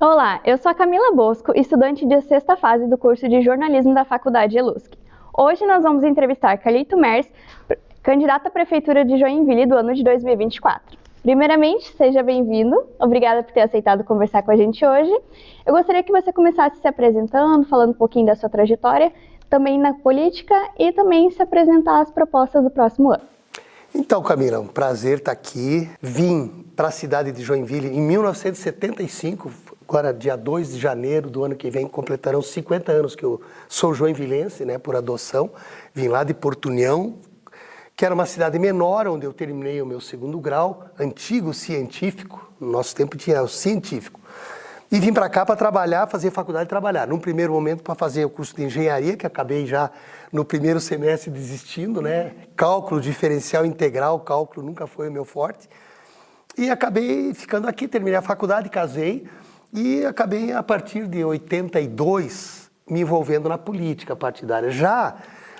Olá, eu sou a Camila Bosco, estudante de sexta fase do curso de jornalismo da Faculdade ELUSC. Hoje nós vamos entrevistar Carlito Mers, candidata à Prefeitura de Joinville do ano de 2024. Primeiramente, seja bem-vindo. Obrigada por ter aceitado conversar com a gente hoje. Eu gostaria que você começasse se apresentando, falando um pouquinho da sua trajetória, também na política e também se apresentar as propostas do próximo ano. Então, Camila, um prazer estar aqui. Vim para a cidade de Joinville em 1975, agora dia 2 de janeiro do ano que vem, completarão 50 anos que eu sou joinvilense, né, por adoção. Vim lá de Porto União, que era uma cidade menor, onde eu terminei o meu segundo grau, antigo científico, no nosso tempo tinha o científico. E vim para cá para trabalhar, fazer faculdade e trabalhar. Num primeiro momento para fazer o curso de engenharia, que acabei já no primeiro semestre desistindo, né? Cálculo diferencial integral, cálculo nunca foi o meu forte. E acabei ficando aqui, terminei a faculdade, casei e acabei a partir de 82 me envolvendo na política partidária. Já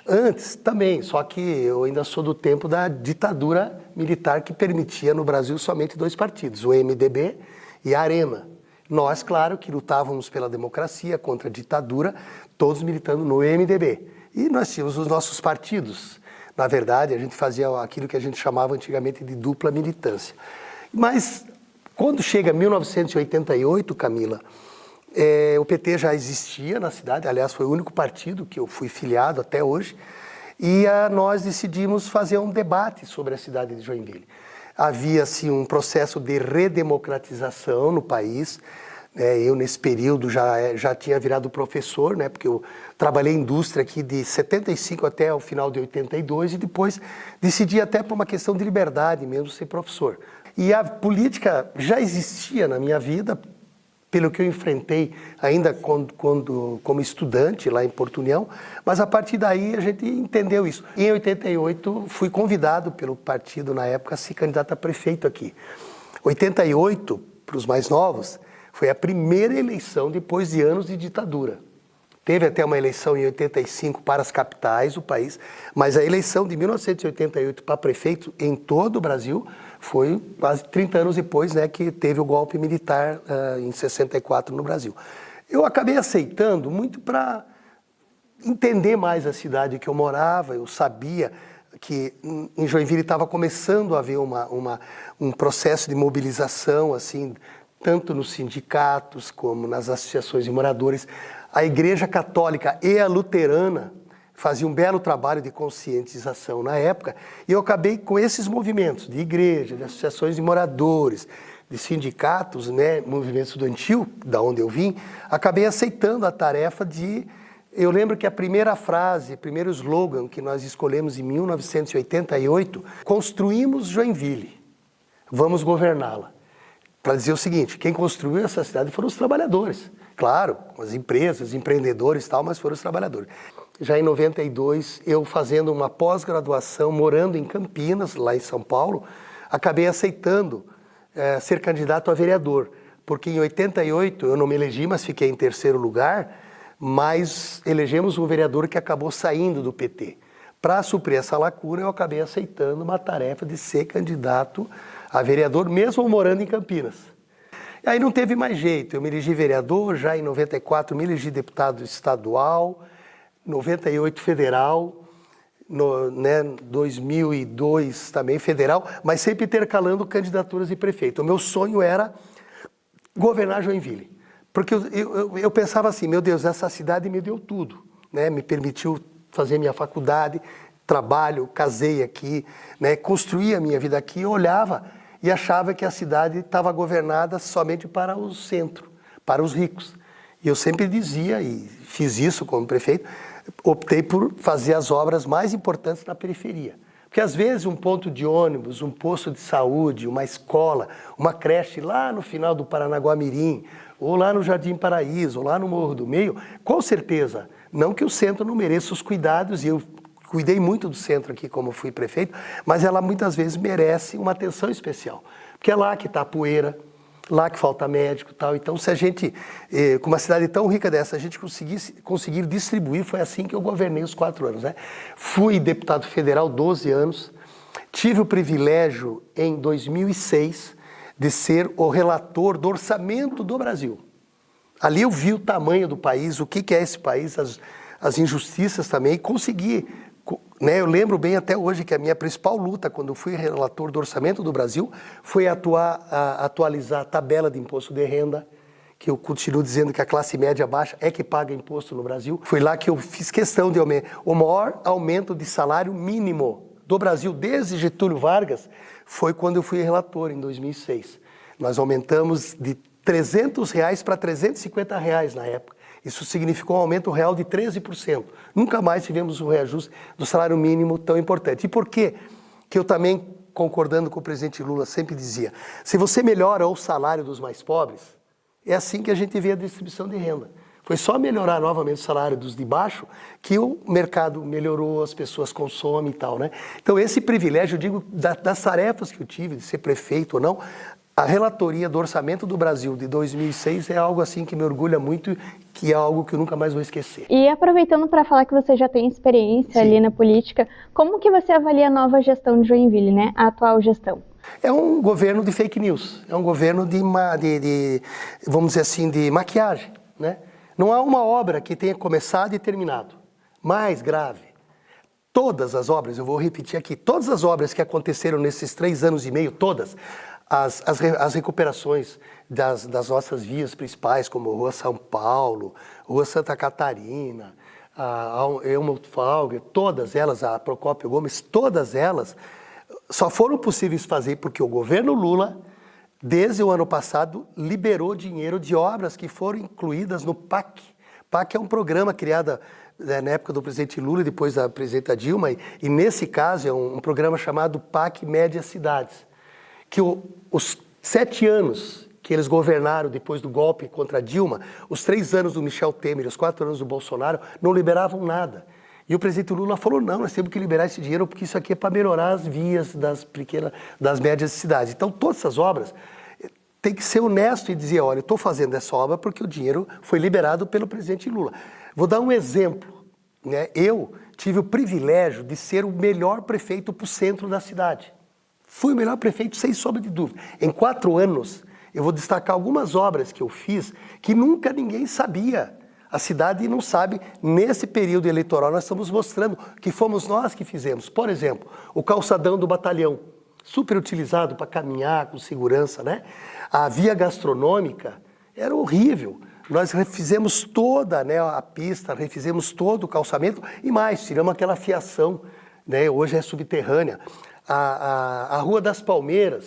antes também, só que eu ainda sou do tempo da ditadura militar que permitia no Brasil somente dois partidos, o MDB e a Arena. Nós, claro, que lutávamos pela democracia, contra a ditadura, todos militando no MDB. E nós tínhamos os nossos partidos. Na verdade, a gente fazia aquilo que a gente chamava antigamente de dupla militância. Mas, quando chega 1988, Camila, o PT já existia na cidade, aliás, foi o único partido que eu fui filiado até hoje, e nós decidimos fazer um debate sobre a cidade de Joinville. Havia, assim, um processo de redemocratização no país. Eu, nesse período, já tinha virado professor, né, porque eu trabalhei em indústria aqui de 75 até o final de 82 e depois decidi até por uma questão de liberdade mesmo ser professor. E a política já existia na minha vida, pelo que eu enfrentei ainda como estudante lá em Porto União, mas a partir daí a gente entendeu isso. Em 88 fui convidado pelo partido na época a ser candidato a prefeito aqui. 88, para os mais novos, foi a primeira eleição depois de anos de ditadura. Teve até uma eleição em 85 para as capitais do país, mas a eleição de 1988 para prefeito em todo o Brasil foi quase 30 anos depois, né, que teve o golpe militar em 64 no Brasil. Eu acabei aceitando muito para entender mais a cidade que eu morava. Eu sabia que em Joinville estava começando a haver um processo de mobilização, assim, tanto nos sindicatos como nas associações de moradores. A Igreja Católica e a Luterana faziam um belo trabalho de conscientização na época, e eu acabei com esses movimentos de igreja, de associações de moradores, de sindicatos, né, movimento estudantil, da onde eu vim, acabei aceitando a tarefa de... Eu lembro que a primeira frase, o primeiro slogan que nós escolhemos em 1988, construímos Joinville, vamos governá-la. Para dizer o seguinte, quem construiu essa cidade foram os trabalhadores. Claro, as empresas, empreendedores e tal, mas foram os trabalhadores. Já em 92, eu fazendo uma pós-graduação, morando em Campinas, lá em São Paulo, acabei aceitando ser candidato a vereador. Porque em 88 eu não me elegi, mas fiquei em terceiro lugar, mas elegemos um vereador que acabou saindo do PT. Para suprir essa lacuna, eu acabei aceitando uma tarefa de ser candidato a vereador, mesmo morando em Campinas. E aí não teve mais jeito, eu me elegi vereador, já em 94 me elegi deputado estadual, 98 federal, 2002 também federal, mas sempre intercalando candidaturas de prefeito. O meu sonho era governar Joinville, porque eu pensava assim, meu Deus, essa cidade me deu tudo, né? Me permitiu fazer minha faculdade, trabalho, casei aqui, né? Construí a minha vida aqui, eu olhava e achava que a cidade estava governada somente para o centro, para os ricos. E eu sempre dizia, e fiz isso como prefeito, optei por fazer as obras mais importantes na periferia. Porque às vezes um ponto de ônibus, um posto de saúde, uma escola, uma creche lá no final do Paranaguamirim, ou lá no Jardim Paraíso, ou lá no Morro do Meio, com certeza, não que o centro não mereça os cuidados, e eu cuidei muito do centro aqui como fui prefeito, mas ela muitas vezes merece uma atenção especial. Porque é lá que está a poeira, lá que falta médico e tal. Então, se a gente, com uma cidade tão rica dessa, a gente conseguir distribuir, foi assim que eu governei os 4 anos, né? Fui deputado federal 12 anos, tive o privilégio, em 2006, de ser o relator do orçamento do Brasil. Ali eu vi o tamanho do país, o que é esse país, as injustiças também, e consegui, né? Eu lembro bem até hoje que a minha principal luta, quando eu fui relator do Orçamento do Brasil, foi atualizar a tabela de imposto de renda, que eu continuo dizendo que a classe média baixa é que paga imposto no Brasil. Foi lá que eu fiz questão de aumentar. O maior aumento de salário mínimo do Brasil desde Getúlio Vargas foi quando eu fui relator, em 2006. Nós aumentamos de R$300 para R$350 na época. Isso significou um aumento real de 13%. Nunca mais tivemos um reajuste do salário mínimo tão importante. E por quê? Que eu também, concordando com o presidente Lula, sempre dizia, se você melhora o salário dos mais pobres, é assim que a gente vê a distribuição de renda. Foi só melhorar novamente o salário dos de baixo que o mercado melhorou, as pessoas consomem e tal, né? Então esse privilégio, eu digo, das tarefas que eu tive de ser prefeito ou não, a relatoria do Orçamento do Brasil de 2006 é algo assim que me orgulha muito, que é algo que eu nunca mais vou esquecer. E aproveitando para falar que você já tem experiência ali na política, como que você avalia a nova gestão de Joinville, né? A atual gestão? É um governo de fake news, é um governo vamos dizer assim, de maquiagem, né? Não há uma obra que tenha começado e terminado. Mais grave, todas as obras, eu vou repetir aqui, todas as obras que aconteceram nesses 3 anos e meio, todas, as recuperações das nossas vias principais, como Rua São Paulo, Rua Santa Catarina, a Helmut Falger, todas elas, a Procópio Gomes, todas elas, só foram possíveis fazer porque o governo Lula, desde o ano passado, liberou dinheiro de obras que foram incluídas no PAC. PAC é um programa criado na época do presidente Lula e depois da presidenta Dilma, e nesse caso é um programa chamado PAC Médias Cidades, que os 7 anos que eles governaram depois do golpe contra Dilma, os 3 anos do Michel Temer, os 4 anos do Bolsonaro, não liberavam nada. E o presidente Lula falou, não, nós temos que liberar esse dinheiro porque isso aqui é para melhorar as vias das médias cidades. Então, todas essas obras, tem que ser honesto e dizer, olha, eu estou fazendo essa obra porque o dinheiro foi liberado pelo presidente Lula. Vou dar um exemplo, né? Eu tive o privilégio de ser o melhor prefeito para o centro da cidade. Fui o melhor prefeito, sem sombra de dúvida. Em 4 anos, eu vou destacar algumas obras que eu fiz que nunca ninguém sabia. A cidade não sabe, nesse período eleitoral nós estamos mostrando que fomos nós que fizemos. Por exemplo, o calçadão do batalhão, super utilizado para caminhar com segurança, né? A via gastronômica era horrível. Nós refizemos toda, né, a pista, refizemos todo o calçamento e mais, tiramos aquela fiação, né? Hoje é subterrânea. A Rua das Palmeiras,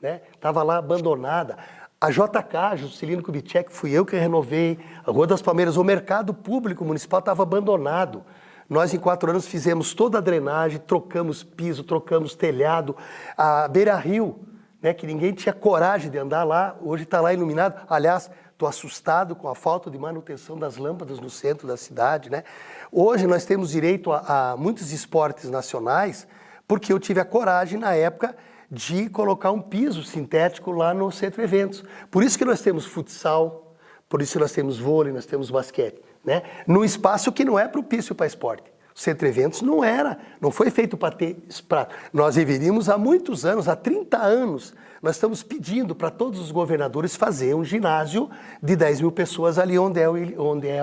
né? Estava lá abandonada. A JK, Juscelino Kubitschek, fui eu que renovei. A Rua das Palmeiras, o mercado público municipal estava abandonado. Nós, em 4 anos, fizemos toda a drenagem, trocamos piso, trocamos telhado. A Beira Rio, né, que ninguém tinha coragem de andar lá, hoje está lá iluminado. Aliás, estou assustado com a falta de manutenção das lâmpadas no centro da cidade, né? Hoje nós temos direito a muitos esportes nacionais, porque eu tive a coragem, na época, de colocar um piso sintético lá no Centro Eventos. Por isso que nós temos futsal, por isso que nós temos vôlei, nós temos basquete, né? Num espaço que não é propício para esporte. O Centro Eventos não foi feito para ter espaço. Nós deveríamos há muitos anos, há 30 anos, nós estamos pedindo para todos os governadores fazer um ginásio de 10 mil pessoas ali onde é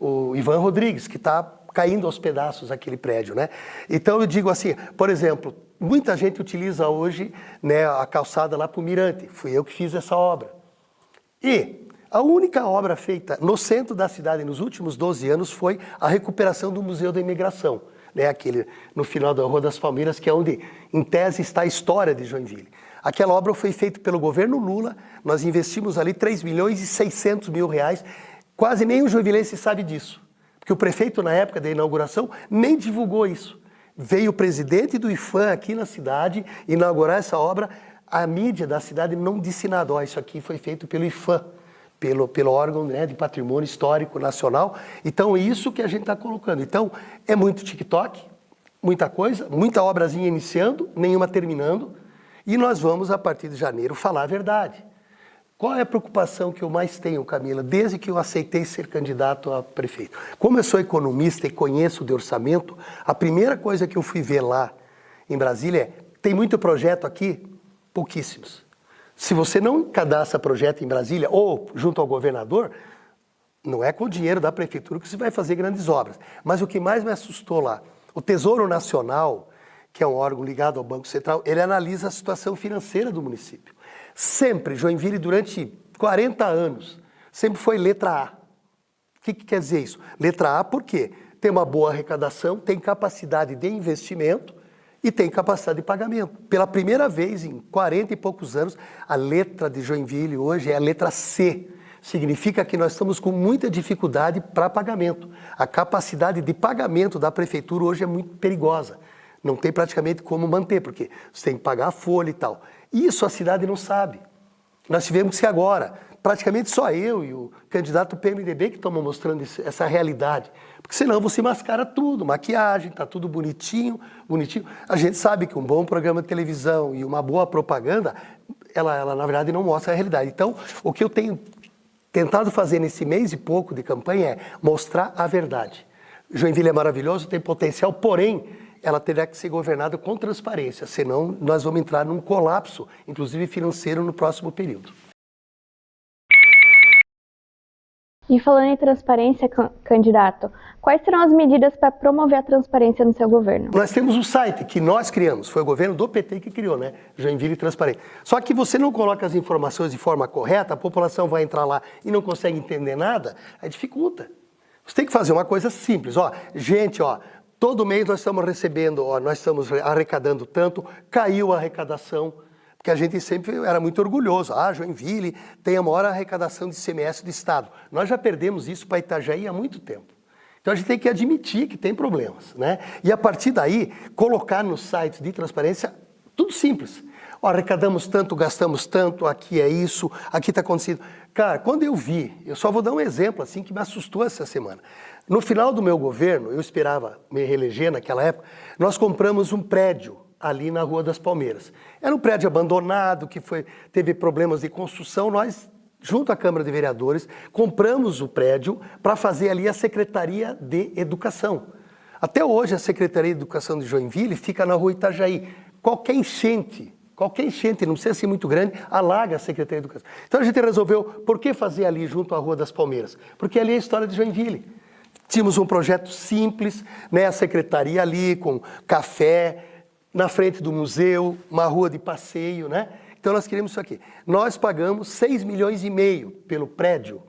o Ivan Rodrigues, que está caindo aos pedaços aquele prédio, né? Então eu digo assim, por exemplo, muita gente utiliza hoje, né, a calçada lá para o Mirante. Fui eu que fiz essa obra. E a única obra feita no centro da cidade nos últimos 12 anos foi a recuperação do Museu da Imigração, né, aquele no final da Rua das Palmeiras, que é onde, em tese, está a história de Joinville. Aquela obra foi feita pelo governo Lula, nós investimos ali 3.600.000 reais, quase nenhum joinvilense sabe disso, porque o prefeito, na época da inauguração, nem divulgou isso. Veio o presidente do IPHAN aqui na cidade inaugurar essa obra, a mídia da cidade não disse nada. Ó, isso aqui foi feito pelo IPHAN, pelo órgão, né, de patrimônio histórico nacional. Então, é isso que a gente está colocando. Então, é muito TikTok, muita coisa, muita obrazinha iniciando, nenhuma terminando, e nós vamos, a partir de janeiro, falar a verdade. Qual é a preocupação que eu mais tenho, Camila, desde que eu aceitei ser candidato a prefeito? Como eu sou economista e conheço de orçamento, a primeira coisa que eu fui ver lá em Brasília é, tem muito projeto aqui? Pouquíssimos. Se você não cadastra projeto em Brasília ou junto ao governador, Não é com o dinheiro da prefeitura que você vai fazer grandes obras. Mas o que mais me assustou lá, o Tesouro Nacional, que é um órgão ligado ao Banco Central, ele analisa a situação financeira do município. Sempre, Joinville, durante 40 anos, sempre foi letra A. O que quer dizer isso? Letra A por quê? Tem uma boa arrecadação, tem capacidade de investimento e tem capacidade de pagamento. Pela primeira vez em 40 e poucos anos, a letra de Joinville hoje é a letra C. Significa que nós estamos com muita dificuldade para pagamento. A capacidade de pagamento da prefeitura hoje é muito perigosa. Não tem praticamente como manter, porque você tem que pagar a folha e tal. Isso a cidade não sabe. Nós tivemos que agora, praticamente só eu e o candidato PMDB que estamos mostrando essa realidade. Porque senão você mascara tudo, maquiagem, está tudo bonitinho, bonitinho. A gente sabe que um bom programa de televisão e uma boa propaganda, ela na verdade não mostra a realidade. Então, o que eu tenho tentado fazer nesse mês e pouco de campanha é mostrar a verdade. Joinville é maravilhoso, tem potencial, porém, ela terá que ser governada com transparência, senão nós vamos entrar num colapso, inclusive financeiro, no próximo período. E falando em transparência, candidato, quais serão as medidas para promover a transparência no seu governo? Nós temos um site que nós criamos, foi o governo do PT que criou, né? Joinville Transparente. Só que você não coloca as informações de forma correta, a população vai entrar lá e não consegue entender nada, aí dificulta. Você tem que fazer uma coisa simples, gente, todo mês nós estamos recebendo, nós estamos arrecadando tanto, caiu a arrecadação, porque a gente sempre era muito orgulhoso. Joinville tem a maior arrecadação de ICMS do Estado. Nós já perdemos isso para Itajaí há muito tempo. Então a gente tem que admitir que tem problemas, né? E a partir daí, colocar no site de transparência tudo simples. Arrecadamos tanto, gastamos tanto, aqui é isso, aqui está acontecendo. Cara, quando eu só vou dar um exemplo assim que me assustou essa semana. No final do meu governo, eu esperava me reeleger naquela época, nós compramos um prédio ali na Rua das Palmeiras. Era um prédio abandonado, que teve problemas de construção. Nós, junto à Câmara de Vereadores, compramos o prédio para fazer ali a Secretaria de Educação. Até hoje, a Secretaria de Educação de Joinville fica na Rua Itajaí. Qualquer enchente, não precisa ser muito grande, alaga a Secretaria de Educação. Então a gente resolveu, por que fazer ali junto à Rua das Palmeiras? Porque ali é a história de Joinville. Tínhamos um projeto simples, né? A secretaria ali com café, na frente do museu, uma rua de passeio, né? Então nós queríamos isso aqui. Nós pagamos 6,5 milhões pelo prédio.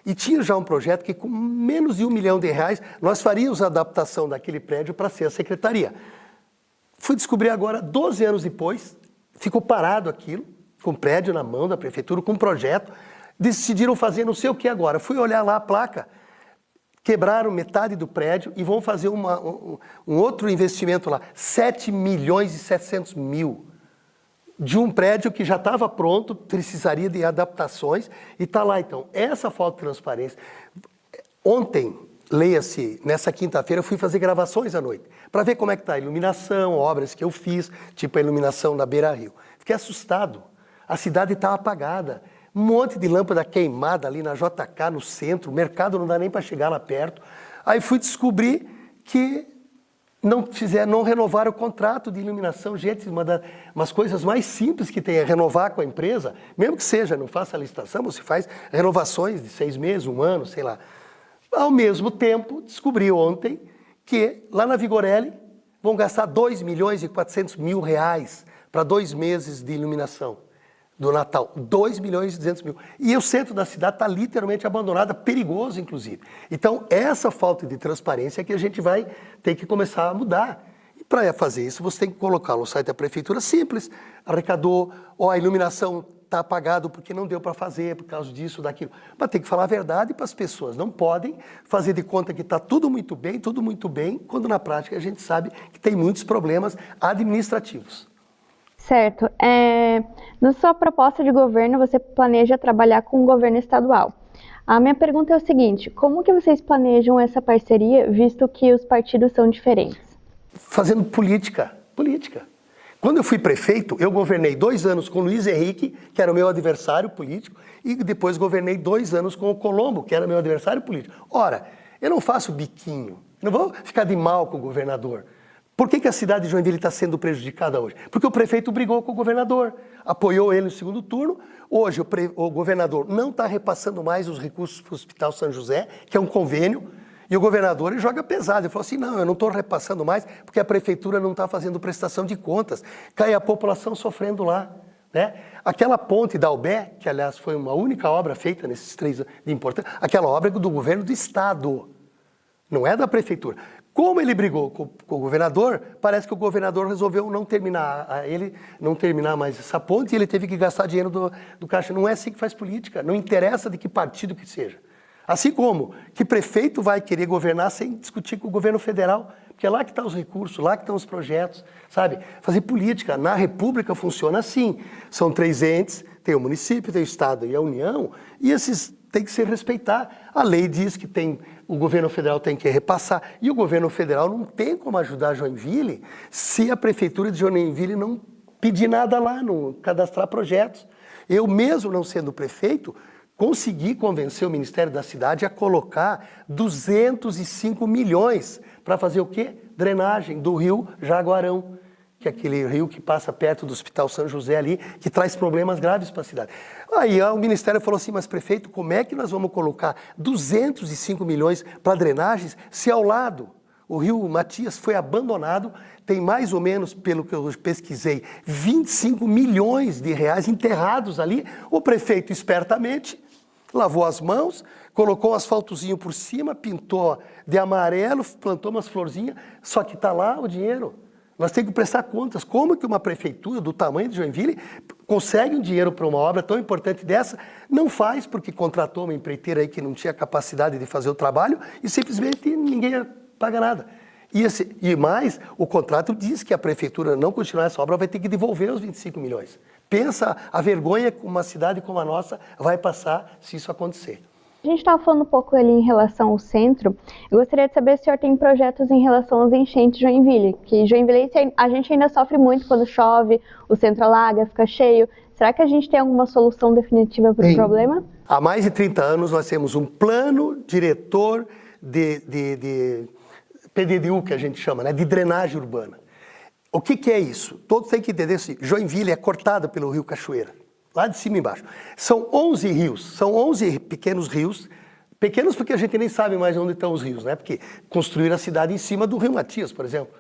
E tinha já um projeto que com menos de R$1 milhão nós faríamos a adaptação daquele prédio para ser a secretaria. Fui descobrir agora, 12 anos depois, ficou parado aquilo, com o prédio na mão da prefeitura, com um projeto, decidiram fazer não sei o que agora. Fui olhar lá a placa, quebraram metade do prédio e vão fazer um outro investimento lá, 7,7 milhões de um prédio que já estava pronto, precisaria de adaptações e está lá então. Essa falta de transparência. Ontem, leia-se, nessa quinta-feira, eu fui fazer gravações à noite, para ver como é que está a iluminação, obras que eu fiz, tipo a iluminação na Beira Rio. Fiquei assustado, a cidade está apagada. Um monte de lâmpada queimada ali na JK, no centro, o mercado não dá nem para chegar lá perto. Aí fui descobrir que não renovaram o contrato de iluminação. Gente, umas coisas mais simples que tem é renovar com a empresa, mesmo que seja, não faça a licitação, você faz renovações de 6 meses, 1 ano, sei lá. Ao mesmo tempo, descobri ontem que lá na Vigorelli vão gastar R$2,4 milhões para 2 meses de iluminação do Natal, 2,2 milhões. E o centro da cidade está literalmente abandonado, perigoso inclusive. Então essa falta de transparência é que a gente vai ter que começar a mudar. E para fazer isso você tem que colocar no site da prefeitura simples, arrecadou, a iluminação está apagado porque não deu para fazer, por causa disso, daquilo. Mas tem que falar a verdade para as pessoas, não podem fazer de conta que está tudo muito bem, quando na prática a gente sabe que tem muitos problemas administrativos. Certo. Na sua proposta de governo, você planeja trabalhar com o governo estadual. A minha pergunta é o seguinte, como que vocês planejam essa parceria, visto que os partidos são diferentes? Fazendo política. Quando eu fui prefeito, eu governei 2 anos com o Luiz Henrique, que era o meu adversário político, e depois governei 2 anos com o Colombo, que era meu adversário político. Ora, eu não faço biquinho, não vou ficar de mal com o governador. Por que a cidade de Joinville está sendo prejudicada hoje? Porque o prefeito brigou com o governador, apoiou ele no segundo turno. Hoje o governador não está repassando mais os recursos para o Hospital São José, que é um convênio, e o governador ele joga pesado. Ele falou assim, não, eu não estou repassando mais porque a prefeitura não está fazendo prestação de contas. Cai a população sofrendo lá. Né? Aquela ponte da Albé, que aliás foi uma única obra feita nesses 3 anos de importância, aquela obra é do governo do estado, não é da prefeitura. Como ele brigou com o governador, parece que o governador resolveu não terminar mais essa ponte e ele teve que gastar dinheiro do caixa. Não é assim que faz política, não interessa de que partido que seja. Assim como que prefeito vai querer governar sem discutir com o governo federal, porque é lá que estão os recursos, lá que estão os projetos, sabe? Fazer política na República funciona assim. São 3 entes, tem o município, tem o Estado e a União, e esses têm que se respeitar. A lei diz que o governo federal tem que repassar, e o governo federal não tem como ajudar Joinville se a prefeitura de Joinville não pedir nada lá, não cadastrar projetos. Eu mesmo não sendo prefeito, consegui convencer o Ministério da Cidade a colocar 205 milhões para fazer o quê? Drenagem do rio Jaguarão, que é aquele rio que passa perto do Hospital São José ali, que traz problemas graves para a cidade. Aí o Ministério falou assim, mas prefeito, como é que nós vamos colocar 205 milhões para drenagens se ao lado o rio Matias foi abandonado, tem mais ou menos, pelo que eu pesquisei, 25 milhões de reais enterrados ali. O prefeito espertamente lavou as mãos, colocou um asfaltozinho por cima, pintou de amarelo, plantou umas florzinhas, só que está lá o dinheiro. Nós temos que prestar contas. Como que uma prefeitura do tamanho de Joinville consegue um dinheiro para uma obra tão importante dessa? Não faz porque contratou uma empreiteira aí que não tinha capacidade de fazer o trabalho e simplesmente ninguém paga nada. E mais, o contrato diz que a prefeitura não continuar essa obra vai ter que devolver os 25 milhões. Pensa a vergonha que uma cidade como a nossa vai passar se isso acontecer. A gente estava falando um pouco ali em relação ao centro. Eu gostaria de saber se o senhor tem projetos em relação às enchentes de Joinville, que Joinville a gente ainda sofre muito quando chove, o centro alaga, fica cheio. Será que a gente tem alguma solução definitiva para o problema? Há mais de 30 anos nós temos um plano diretor de PDDU, que a gente chama, né, de drenagem urbana. O que é isso? Todos têm que entender assim, Joinville é cortada pelo rio Cachoeira, lá de cima e embaixo. São 11 rios, são 11 pequenos rios, pequenos porque a gente nem sabe mais onde estão os rios, né? Porque construíram a cidade em cima do rio Matias, por exemplo.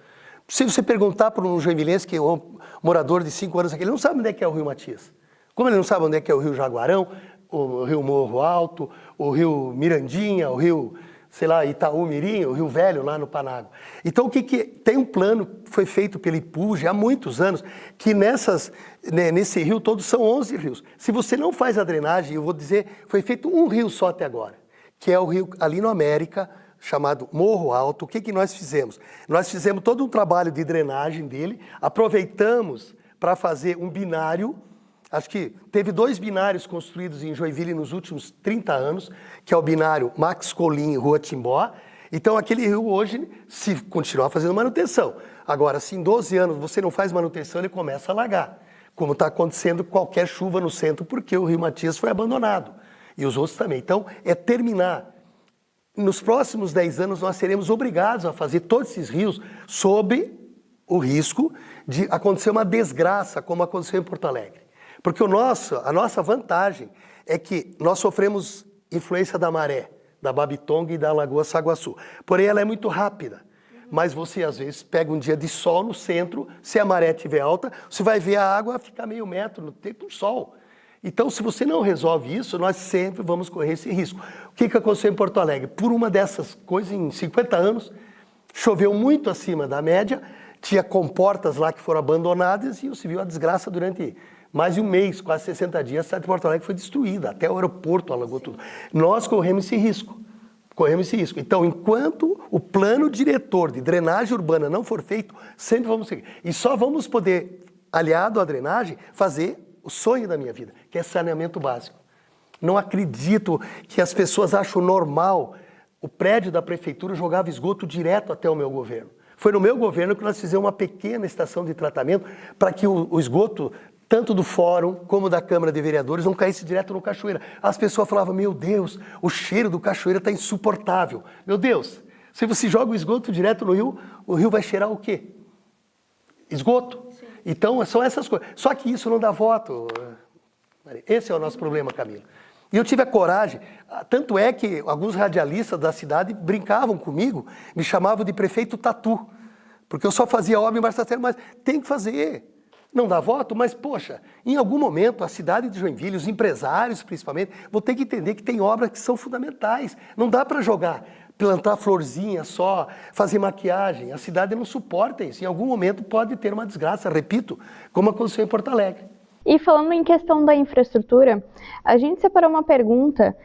Se você perguntar para um joinvilense, que é um morador de 5 anos aqui, ele não sabe onde é que é o rio Matias. Como ele não sabe onde é que é o rio Jaguarão, o rio Morro Alto, o rio Mirandinha, o rio, sei lá, Itaú-Mirim, o Rio Velho, lá no Panágua. Então, tem um plano que foi feito pelo IPUJ há muitos anos, que nesse rio todos são 11 rios. Se você não faz a drenagem, eu vou dizer, foi feito um rio só até agora, que é o rio ali no América, chamado Morro Alto. O que nós fizemos? Nós fizemos todo um trabalho de drenagem dele, aproveitamos para fazer um binário. Acho que teve 2 binários construídos em Joinville nos últimos 30 anos, que é o binário Max Colim e Rua Timbó. Então, aquele rio hoje, se continuar fazendo manutenção. Agora, se em 12 anos você não faz manutenção, ele começa a alagar. Como está acontecendo qualquer chuva no centro, porque o rio Matias foi abandonado. E os outros também. Então, é terminar. Nos próximos 10 anos, nós seremos obrigados a fazer todos esses rios sob o risco de acontecer uma desgraça, como aconteceu em Porto Alegre. Porque a nossa vantagem é que nós sofremos influência da maré, da Babitonga e da Lagoa Saguaçu. Porém, ela é muito rápida. Mas você, às vezes, pega um dia de sol no centro, se a maré estiver alta, você vai ver a água ficar meio metro no tempo do sol. Então, se você não resolve isso, nós sempre vamos correr esse risco. O que aconteceu em Porto Alegre? Por uma dessas coisas, em 50 anos, choveu muito acima da média, tinha comportas lá que foram abandonadas e você viu a desgraça durante mais de um mês, quase 60 dias, a cidade de Porto Alegre foi destruída, até o aeroporto alagou tudo. Nós corremos esse risco. Então, enquanto o plano diretor de drenagem urbana não for feito, sempre vamos seguir. E só vamos poder, aliado à drenagem, fazer o sonho da minha vida, que é saneamento básico. Não acredito que as pessoas acham normal o prédio da prefeitura jogava esgoto direto até o meu governo. Foi no meu governo que nós fizemos uma pequena estação de tratamento para que o esgoto, tanto do fórum como da Câmara de Vereadores, não caísse direto no Cachoeira. As pessoas falavam, meu Deus, o cheiro do Cachoeira está insuportável. Meu Deus, se você joga o esgoto direto no rio, o rio vai cheirar o quê? esgoto. Sim. Então, são essas coisas. Só que isso não dá voto. Esse é o nosso problema, Camila. E eu tive a coragem, tanto é que alguns radialistas da cidade brincavam comigo, me chamavam de prefeito tatu, porque eu só fazia obra em Barbacena, mas tem que fazer. Não dá voto, mas, poxa, em algum momento a cidade de Joinville, os empresários principalmente, vão ter que entender que tem obras que são fundamentais. Não dá para jogar, plantar florzinha só, fazer maquiagem. A cidade não suporta isso. Em algum momento pode ter uma desgraça, repito, como aconteceu em Porto Alegre. E falando em questão da infraestrutura, a gente separou uma pergunta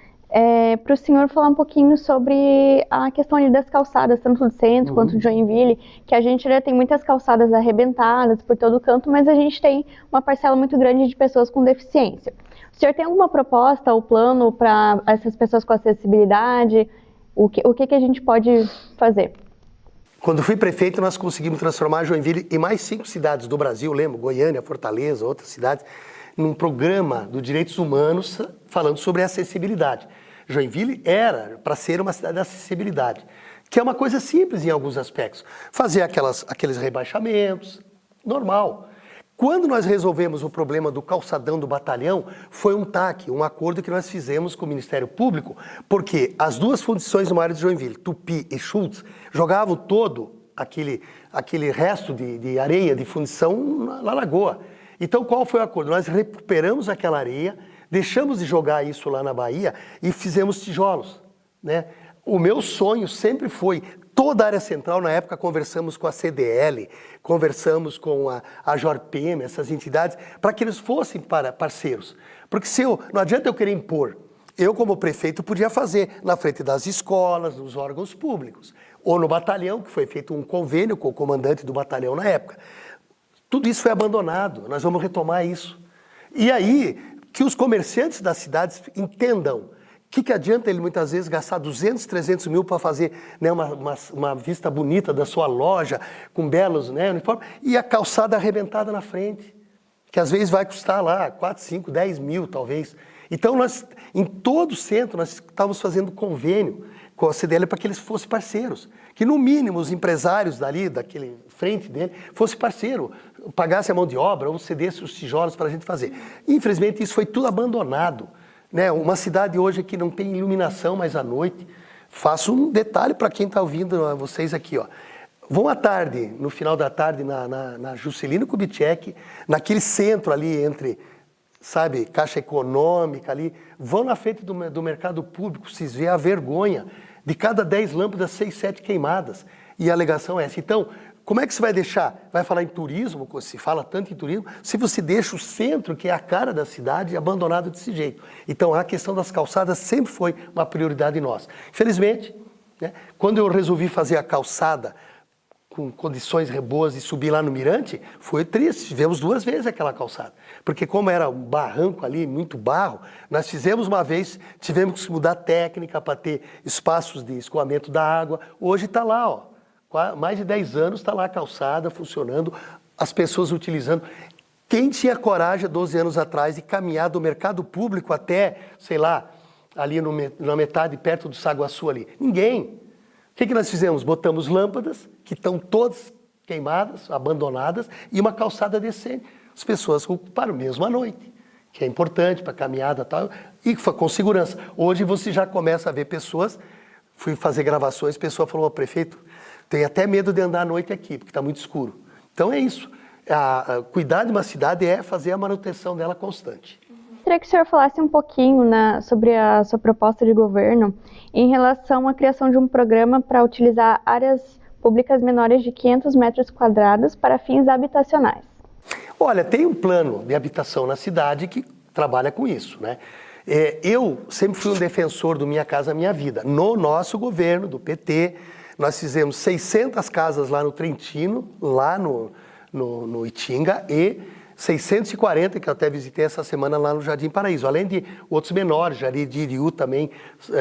para o senhor falar um pouquinho sobre a questão ali das calçadas, tanto do centro quanto de Joinville, que a gente já tem muitas calçadas arrebentadas por todo canto, mas a gente tem uma parcela muito grande de pessoas com deficiência. O senhor tem alguma proposta ou plano para essas pessoas com acessibilidade? O que a gente pode fazer? Quando fui prefeito, nós conseguimos transformar Joinville e mais 5 cidades do Brasil, lembro, Goiânia, Fortaleza, outras cidades, num programa dos direitos humanos falando sobre acessibilidade. Joinville era para ser uma cidade de acessibilidade, que é uma coisa simples em alguns aspectos. Fazer aqueles rebaixamentos, normal. Quando nós resolvemos o problema do calçadão do batalhão, foi um TAC, um acordo que nós fizemos com o Ministério Público, porque as 2 fundições no área de Joinville, Tupi e Schultz, jogavam todo aquele resto de areia de fundição na lagoa. Então, qual foi o acordo? Nós recuperamos aquela areia, deixamos de jogar isso lá na Bahia e fizemos tijolos, né? O meu sonho sempre foi, toda a área central, na época conversamos com a CDL, conversamos com a Jorpem, essas entidades, para que eles fossem parceiros. Porque não adianta eu querer impor. Eu, como prefeito, podia fazer na frente das escolas, dos órgãos públicos, ou no batalhão, que foi feito um convênio com o comandante do batalhão na época. Tudo isso foi abandonado, nós vamos retomar isso. E aí, que os comerciantes das cidades entendam que adianta ele muitas vezes gastar 200, 300 mil para fazer, né, uma vista bonita da sua loja, com belos, né, uniformes, e a calçada arrebentada na frente, que às vezes vai custar lá 4, 5, 10 mil talvez. Então nós, em todo o centro, nós estávamos fazendo convênio com a CDL para que eles fossem parceiros, que no mínimo os empresários daquele frente dele, fossem parceiro, pagasse a mão de obra ou cedesse os tijolos para a gente fazer. Infelizmente isso foi tudo abandonado. Né, uma cidade hoje que não tem iluminação mais à noite. Faço um detalhe para quem está ouvindo vocês aqui, ó. Vão à tarde, no final da tarde, na Juscelino Kubitschek, naquele centro ali entre, sabe, Caixa Econômica ali, vão na frente do mercado público, vocês veem a vergonha de cada 10 lâmpadas, 6, 7 queimadas. E a alegação é essa. Então, como é que você vai deixar? Vai falar em turismo, se fala tanto em turismo, se você deixa o centro, que é a cara da cidade, abandonado desse jeito. Então, a questão das calçadas sempre foi uma prioridade nossa. Infelizmente, né, quando eu resolvi fazer a calçada com condições boas e subir lá no Mirante, foi triste. Tivemos 2 vezes aquela calçada. Porque como era um barranco ali, muito barro, nós fizemos uma vez, tivemos que mudar a técnica para ter espaços de escoamento da água. Hoje está lá, ó. Mais de 10 anos está lá a calçada funcionando, as pessoas utilizando. Quem tinha coragem, 12 anos atrás, de caminhar do mercado público até, sei lá, ali na metade, perto do Saguaçu ali? Ninguém. O que nós fizemos? Botamos lâmpadas, que estão todas queimadas, abandonadas, e uma calçada decente. As pessoas ocuparam mesmo à noite, que é importante para caminhada e tal, e com segurança. Hoje você já começa a ver pessoas, fui fazer gravações, a pessoa falou, prefeito, tem até medo de andar à noite aqui, porque está muito escuro. Então é isso. Cuidar de uma cidade é fazer a manutenção dela constante. Queria que o senhor falasse um pouquinho sobre a sua proposta de governo em relação à criação de um programa para utilizar áreas públicas menores de 500 metros quadrados para fins habitacionais. Olha, tem um plano de habitação na cidade que trabalha com isso, né? Eu sempre fui um defensor do Minha Casa Minha Vida. No nosso governo, do PT, nós fizemos 600 casas lá no Trentino, lá no Itinga, e 640, que eu até visitei essa semana lá no Jardim Paraíso. Além de outros menores, Jardim de Iriú também,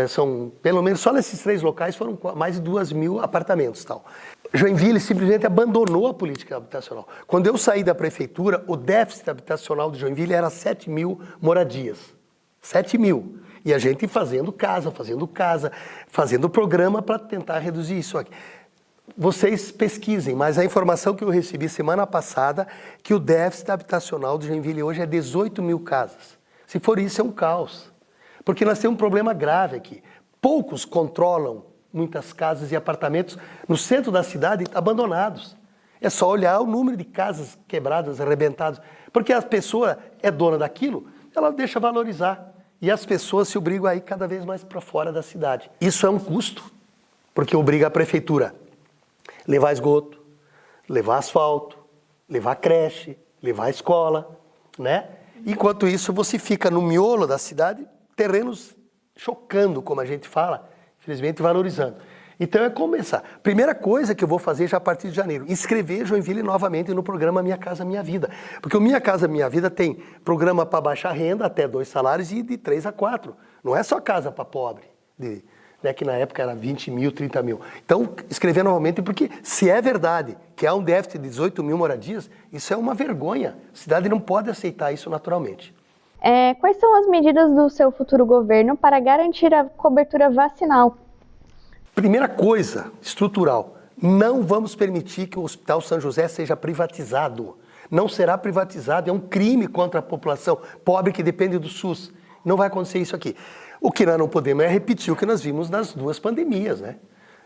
são, pelo menos só nesses 3 locais, foram mais de 2.000 apartamentos. Tal. Joinville simplesmente abandonou a política habitacional. Quando eu saí da prefeitura, o déficit habitacional de Joinville era 7.000 moradias. 7.000. E a gente fazendo programa para tentar reduzir isso aqui. vocês pesquisem, mas a informação que eu recebi semana passada que o déficit habitacional de Joinville hoje é 18 mil casas. Se for isso, é um caos. Porque nós temos um problema grave aqui. Poucos controlam muitas casas e apartamentos no centro da cidade abandonados. É só olhar o número de casas quebradas, arrebentadas. Porque a pessoa é dona daquilo, ela deixa valorizar. E as pessoas se obrigam a ir cada vez mais para fora da cidade. Isso é um custo, porque obriga a prefeitura a levar esgoto, levar asfalto, levar creche, levar escola, né? Enquanto isso, você fica no miolo da cidade, terrenos chocando, como a gente fala, infelizmente valorizando. Então é começar. Primeira coisa que eu vou fazer já a partir de janeiro, inscrever Joinville novamente no programa Minha Casa Minha Vida. Porque o Minha Casa Minha Vida tem programa para baixa renda, até 2 salários, e de 3 a 4. Não é só casa para pobre, né, que na época era 20 mil, 30 mil. Então, escrever novamente, porque se é verdade que há um déficit de 18 mil moradias, isso é uma vergonha. A cidade não pode aceitar isso naturalmente. Quais são as medidas do seu futuro governo para garantir a cobertura vacinal? Primeira coisa, estrutural, não vamos permitir que o Hospital São José seja privatizado. Não será privatizado, é um crime contra a população pobre que depende do SUS. Não vai acontecer isso aqui. O que nós não podemos é repetir o que nós vimos nas 2 pandemias, né?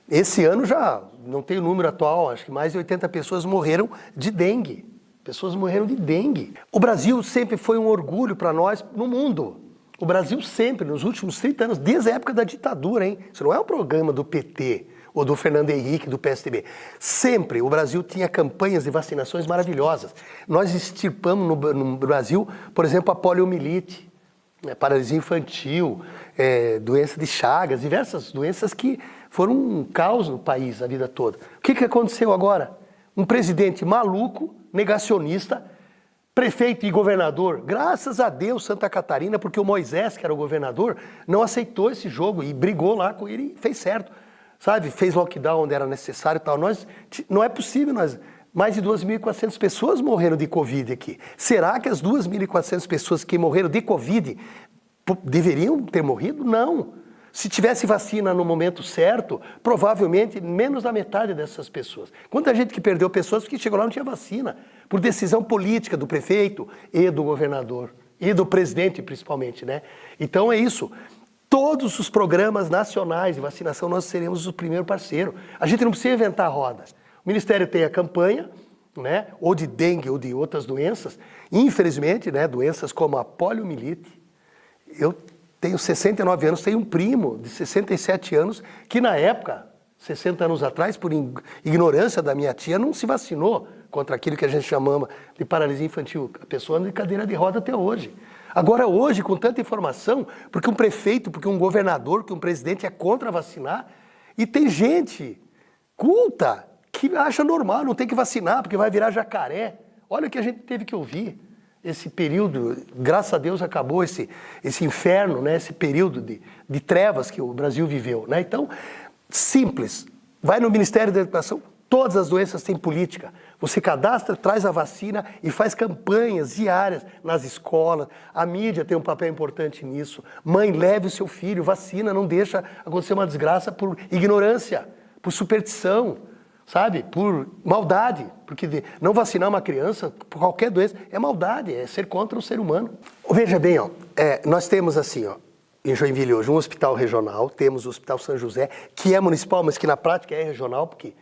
Esse ano já, não tem o número atual, acho que mais de 80 pessoas morreram de dengue. Pessoas morreram de dengue. O Brasil sempre foi um orgulho para nós no mundo. O Brasil sempre, nos últimos 30 anos, desde a época da ditadura, hein? Isso não é um programa do PT ou do Fernando Henrique, do PSDB. Sempre o Brasil tinha campanhas de vacinações maravilhosas. Nós extirpamos no Brasil, por exemplo, a poliomielite, né? Paralisia infantil, doença de Chagas, diversas doenças que foram um caos no país a vida toda. O que aconteceu agora? Um presidente maluco, negacionista, prefeito e governador, graças a Deus, Santa Catarina, porque o Moisés, que era o governador, não aceitou esse jogo e brigou lá com ele e fez certo. Sabe, fez lockdown onde era necessário e tal. Não é possível, mais de 2.400 pessoas morreram de Covid aqui. Será que as 2.400 pessoas que morreram de Covid deveriam ter morrido? Não. Se tivesse vacina no momento certo, provavelmente menos da metade dessas pessoas. Quanta gente que perdeu pessoas porque chegou lá e não tinha vacina, por decisão política do prefeito e do governador, e do presidente principalmente, né? Então é isso. Todos os programas nacionais de vacinação nós seremos o primeiro parceiro. A gente não precisa inventar a roda. O Ministério tem a campanha, né? Ou de dengue ou de outras doenças. Infelizmente, né? Doenças como a poliomielite. Eu tenho 69 anos, tenho um primo de 67 anos que na época, 60 anos atrás, por ignorância da minha tia, não se vacinou contra aquilo que a gente chamava de paralisia infantil. A pessoa anda de cadeira de roda até hoje. Agora hoje, com tanta informação, porque um prefeito, porque um governador, que um presidente é contra vacinar, e tem gente culta que acha normal, não tem que vacinar, porque vai virar jacaré. Olha o que a gente teve que ouvir. Esse período, graças a Deus, acabou esse inferno, né? Esse período de trevas que o Brasil viveu, né? Então, simples, vai no Ministério da Educação, todas as doenças têm política. Você cadastra, traz a vacina e faz campanhas diárias nas escolas. A mídia tem um papel importante nisso. Mãe, leve o seu filho, vacina, não deixa acontecer uma desgraça por ignorância, por superstição, sabe? Por maldade. Porque não vacinar uma criança por qualquer doença é maldade, é ser contra o ser humano. Veja bem, ó, nós temos assim, ó, em Joinville hoje, um hospital regional, temos o Hospital São José, que é municipal, mas que na prática é regional, porque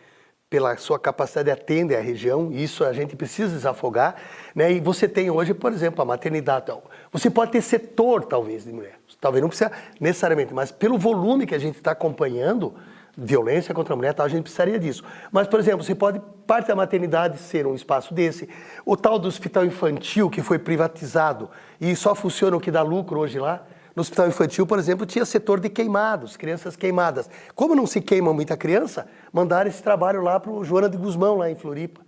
pela sua capacidade atende a região, isso a gente precisa desafogar, né? E você tem hoje, por exemplo, a maternidade. Você pode ter setor, talvez, de mulher. Talvez não precisa necessariamente, mas pelo volume que a gente está acompanhando, violência contra a mulher, tal, a gente precisaria disso. Mas, por exemplo, você pode, parte da maternidade ser um espaço desse. O tal do hospital infantil, que foi privatizado e só funciona o que dá lucro hoje lá. No hospital infantil, por exemplo, tinha setor de queimados, crianças queimadas. Como não se queima muita criança, mandaram esse trabalho lá para o Joana de Guzmão, lá em Floripa.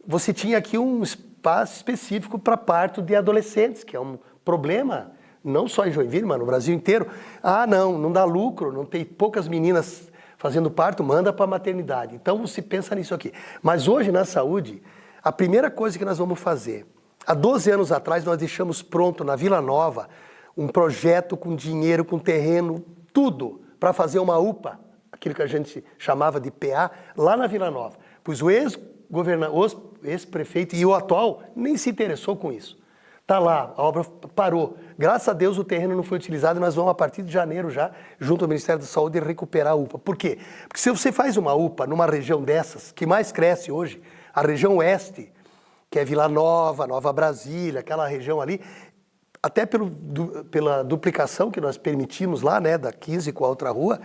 Você tinha aqui um espaço específico para parto de adolescentes, que é um problema, não só em Joinville, mas no Brasil inteiro. Ah, não dá lucro, não tem poucas meninas fazendo parto, manda para a maternidade. Então você pensa nisso aqui. Mas hoje, na saúde, a primeira coisa que nós vamos fazer, há 12 anos atrás nós deixamos pronto na Vila Nova um projeto com dinheiro, com terreno, tudo, para fazer uma UPA, aquilo que a gente chamava de PA, lá na Vila Nova. Pois o ex-prefeito e o atual nem se interessou com isso. Está lá, a obra parou. Graças a Deus o terreno não foi utilizado e nós vamos, a partir de janeiro já, junto ao Ministério da Saúde, recuperar a UPA. Por quê? Porque se você faz uma UPA numa região dessas, que mais cresce hoje, a região oeste, que é Vila Nova, Nova Brasília, aquela região ali, até pela duplicação que nós permitimos lá, né, da 15 com a outra rua,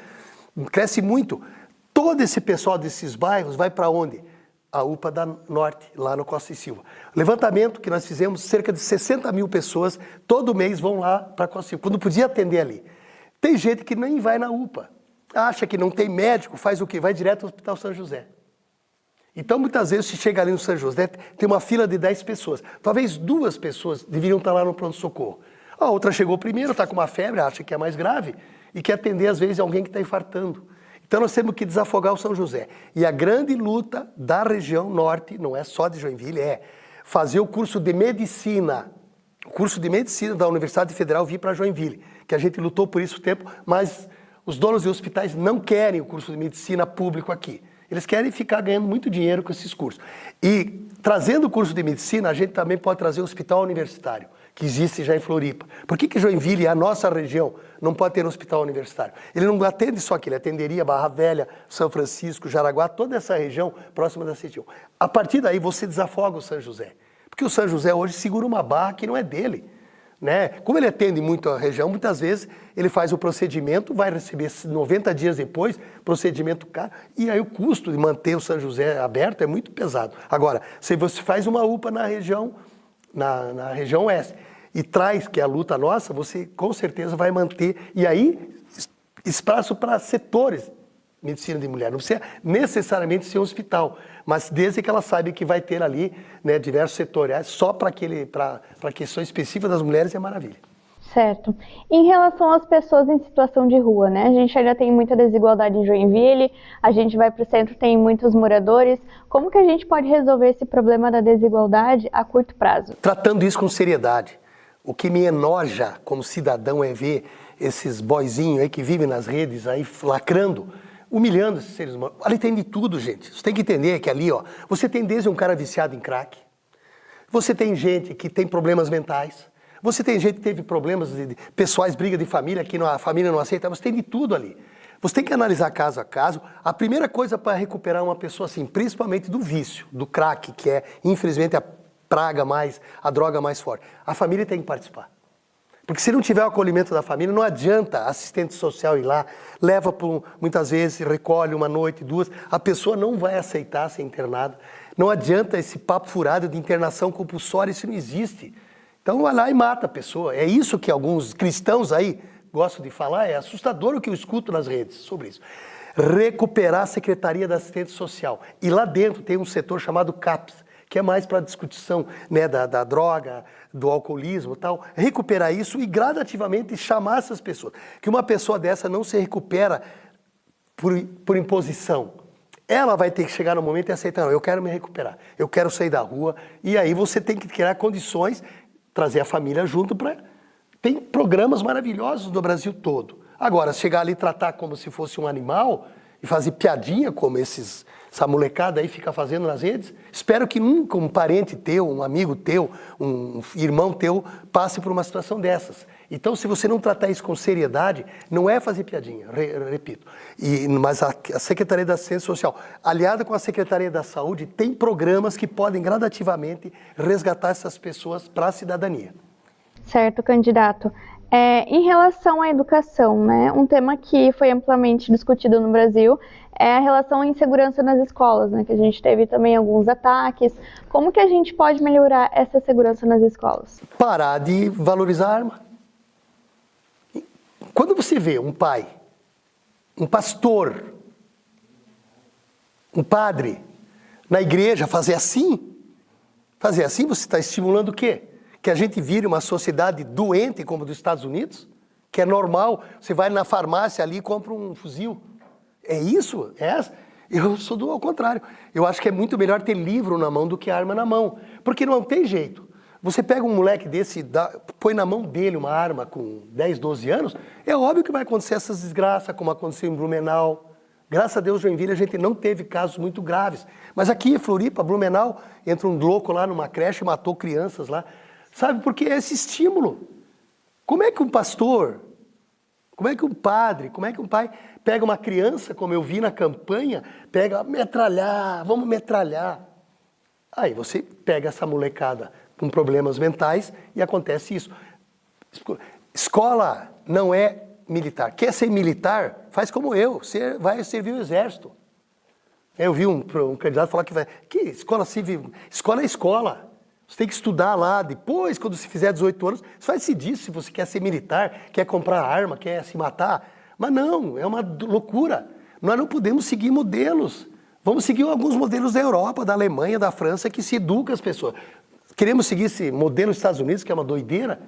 cresce muito. Todo esse pessoal desses bairros vai para onde? A UPA da Norte, lá no Costa e Silva. Levantamento que nós fizemos, cerca de 60 mil pessoas, todo mês vão lá para Costa e Silva, quando podia atender ali. Tem gente que nem vai na UPA, acha que não tem médico, faz o quê? Vai direto ao Hospital São José. Então, muitas vezes, se chega ali no São José, tem uma fila de 10 pessoas. Talvez 2 pessoas deveriam estar lá no pronto-socorro. A outra chegou primeiro, está com uma febre, acha que é mais grave, e quer atender, às vezes, alguém que está infartando. Então nós temos que desafogar o São José. E a grande luta da região norte, não é só de Joinville, é fazer o curso de medicina. O curso de medicina da Universidade Federal vir para Joinville, que a gente lutou por isso o tempo, mas os donos de hospitais não querem o curso de medicina público aqui. Eles querem ficar ganhando muito dinheiro com esses cursos. E trazendo o curso de medicina, a gente também pode trazer o hospital universitário, que existe já em Floripa. Por que Joinville, a nossa região, não pode ter um hospital universitário? Ele não atende só aqui, ele atenderia Barra Velha, São Francisco, Jaraguá, toda essa região próxima da região. A partir daí você desafoga o São José. Porque o São José hoje segura uma barra que não é dele. Né? Como ele atende muito a região, muitas vezes ele faz o procedimento, vai receber 90 dias depois, procedimento caro, e aí o custo de manter o São José aberto é muito pesado. Agora, se você faz uma UPA na região oeste, e traz, que é a luta nossa, você com certeza vai manter, e aí espaço para setores, medicina de mulher, não precisa necessariamente ser um hospital, mas desde que ela saiba que vai ter ali, né, diversos setores, só para a questão específica das mulheres é maravilha. Certo. Em relação às pessoas em situação de rua, né? A gente ainda tem muita desigualdade em Joinville, a gente vai para o centro, tem muitos moradores. Como que a gente pode resolver esse problema da desigualdade a curto prazo? Tratando isso com seriedade. O que me enoja como cidadão é ver esses boizinhos aí que vivem nas redes aí lacrando, humilhando esses seres humanos. Ali tem de tudo, gente. Você tem que entender que ali, ó, você tem desde um cara viciado em crack, você tem gente que tem problemas mentais, você tem gente que teve problemas pessoais, briga de família, que a família não aceita, você tem de tudo ali. Você tem que analisar caso a caso. A primeira coisa para recuperar uma pessoa assim, principalmente do vício, do crack, que é, infelizmente, a droga mais forte. A família tem que participar. Porque se não tiver o acolhimento da família, não adianta assistente social ir lá, leva muitas vezes, recolhe uma noite, 2, a pessoa não vai aceitar ser internada. Não adianta esse papo furado de internação compulsória, isso não existe. Então vai lá e mata a pessoa. É isso que alguns cristãos aí gostam de falar, é assustador o que eu escuto nas redes sobre isso. Recuperar a Secretaria da Assistência Social. E lá dentro tem um setor chamado CAPS, que é mais para a discussão, né, da droga, do alcoolismo e tal, recuperar isso e gradativamente chamar essas pessoas. Que uma pessoa dessa não se recupera por imposição. Ela vai ter que chegar no momento e aceitar, não, eu quero me recuperar, eu quero sair da rua, e aí você tem que criar condições, trazer a família junto para... Tem programas maravilhosos no Brasil todo. Agora, chegar ali e tratar como se fosse um animal e fazer piadinha como essa molecada aí fica fazendo nas redes, espero que nunca um parente teu, um amigo teu, um irmão teu passe por uma situação dessas. Então, se você não tratar isso com seriedade, não é fazer piadinha, repito. Mas a Secretaria da Assistência Social, aliada com a Secretaria da Saúde, tem programas que podem gradativamente resgatar essas pessoas para a cidadania. Certo, candidato. Em relação à educação, né, um tema que foi amplamente discutido no Brasil é a relação à insegurança nas escolas, né, que a gente teve também alguns ataques. Como que a gente pode melhorar essa segurança nas escolas? Parar de valorizar a arma. Quando você vê um pai, um pastor, um padre na igreja fazer assim você está estimulando o quê? Que a gente vire uma sociedade doente como a dos Estados Unidos? Que é normal, você vai na farmácia ali e compra um fuzil. É isso? Eu sou do ao contrário. Eu acho que é muito melhor ter livro na mão do que arma na mão. Porque não tem jeito. Você pega um moleque desse, põe na mão dele uma arma com 10, 12 anos, é óbvio que vai acontecer essas desgraças, como aconteceu em Blumenau, Graças a Deus, Joinville, a gente não teve casos muito graves. Mas aqui em Floripa, Blumenau, entra um louco lá numa creche e matou crianças lá. Sabe, porque é esse estímulo. Como é que um pastor, como é que um padre, como é que um pai pega uma criança, como eu vi na campanha, pega, metralhar, vamos metralhar. Aí você pega essa molecada com problemas mentais e acontece isso. Escola não é militar. Quer ser militar? Faz como eu, você vai servir o exército. Eu vi um candidato falar que escola civil, escola é escola. Você tem que estudar lá, depois, quando você fizer 18 anos, você vai decidir se você quer ser militar, quer comprar arma, quer se matar. Mas não, é uma loucura. Nós não podemos seguir modelos. Vamos seguir alguns modelos da Europa, da Alemanha, da França, que se educam as pessoas. Queremos seguir esse modelo dos Estados Unidos, que é uma doideira.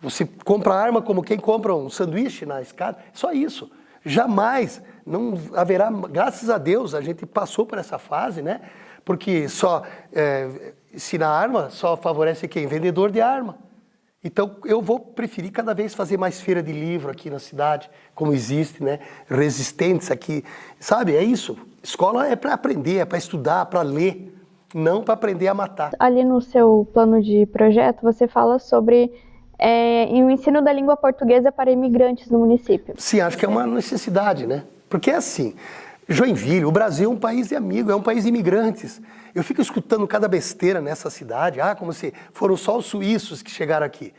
Você compra arma como quem compra um sanduíche na escada. Só isso. Jamais não haverá, graças a Deus, a gente passou por essa fase, né? Porque só ensinar arma só favorece quem? Vendedor de arma. Então eu vou preferir cada vez fazer mais feira de livro aqui na cidade, como existe, né? Resistentes aqui. Sabe, é isso. Escola é para aprender, é para estudar, para ler, não para aprender a matar. Ali no seu plano de projeto, você fala sobre o ensino da língua portuguesa para imigrantes no município. Sim, acho que é uma necessidade, né? Porque é assim, Joinville, o Brasil é um país de amigos, é um país de imigrantes. Eu fico escutando cada besteira nessa cidade, como se foram só os suíços que chegaram aqui.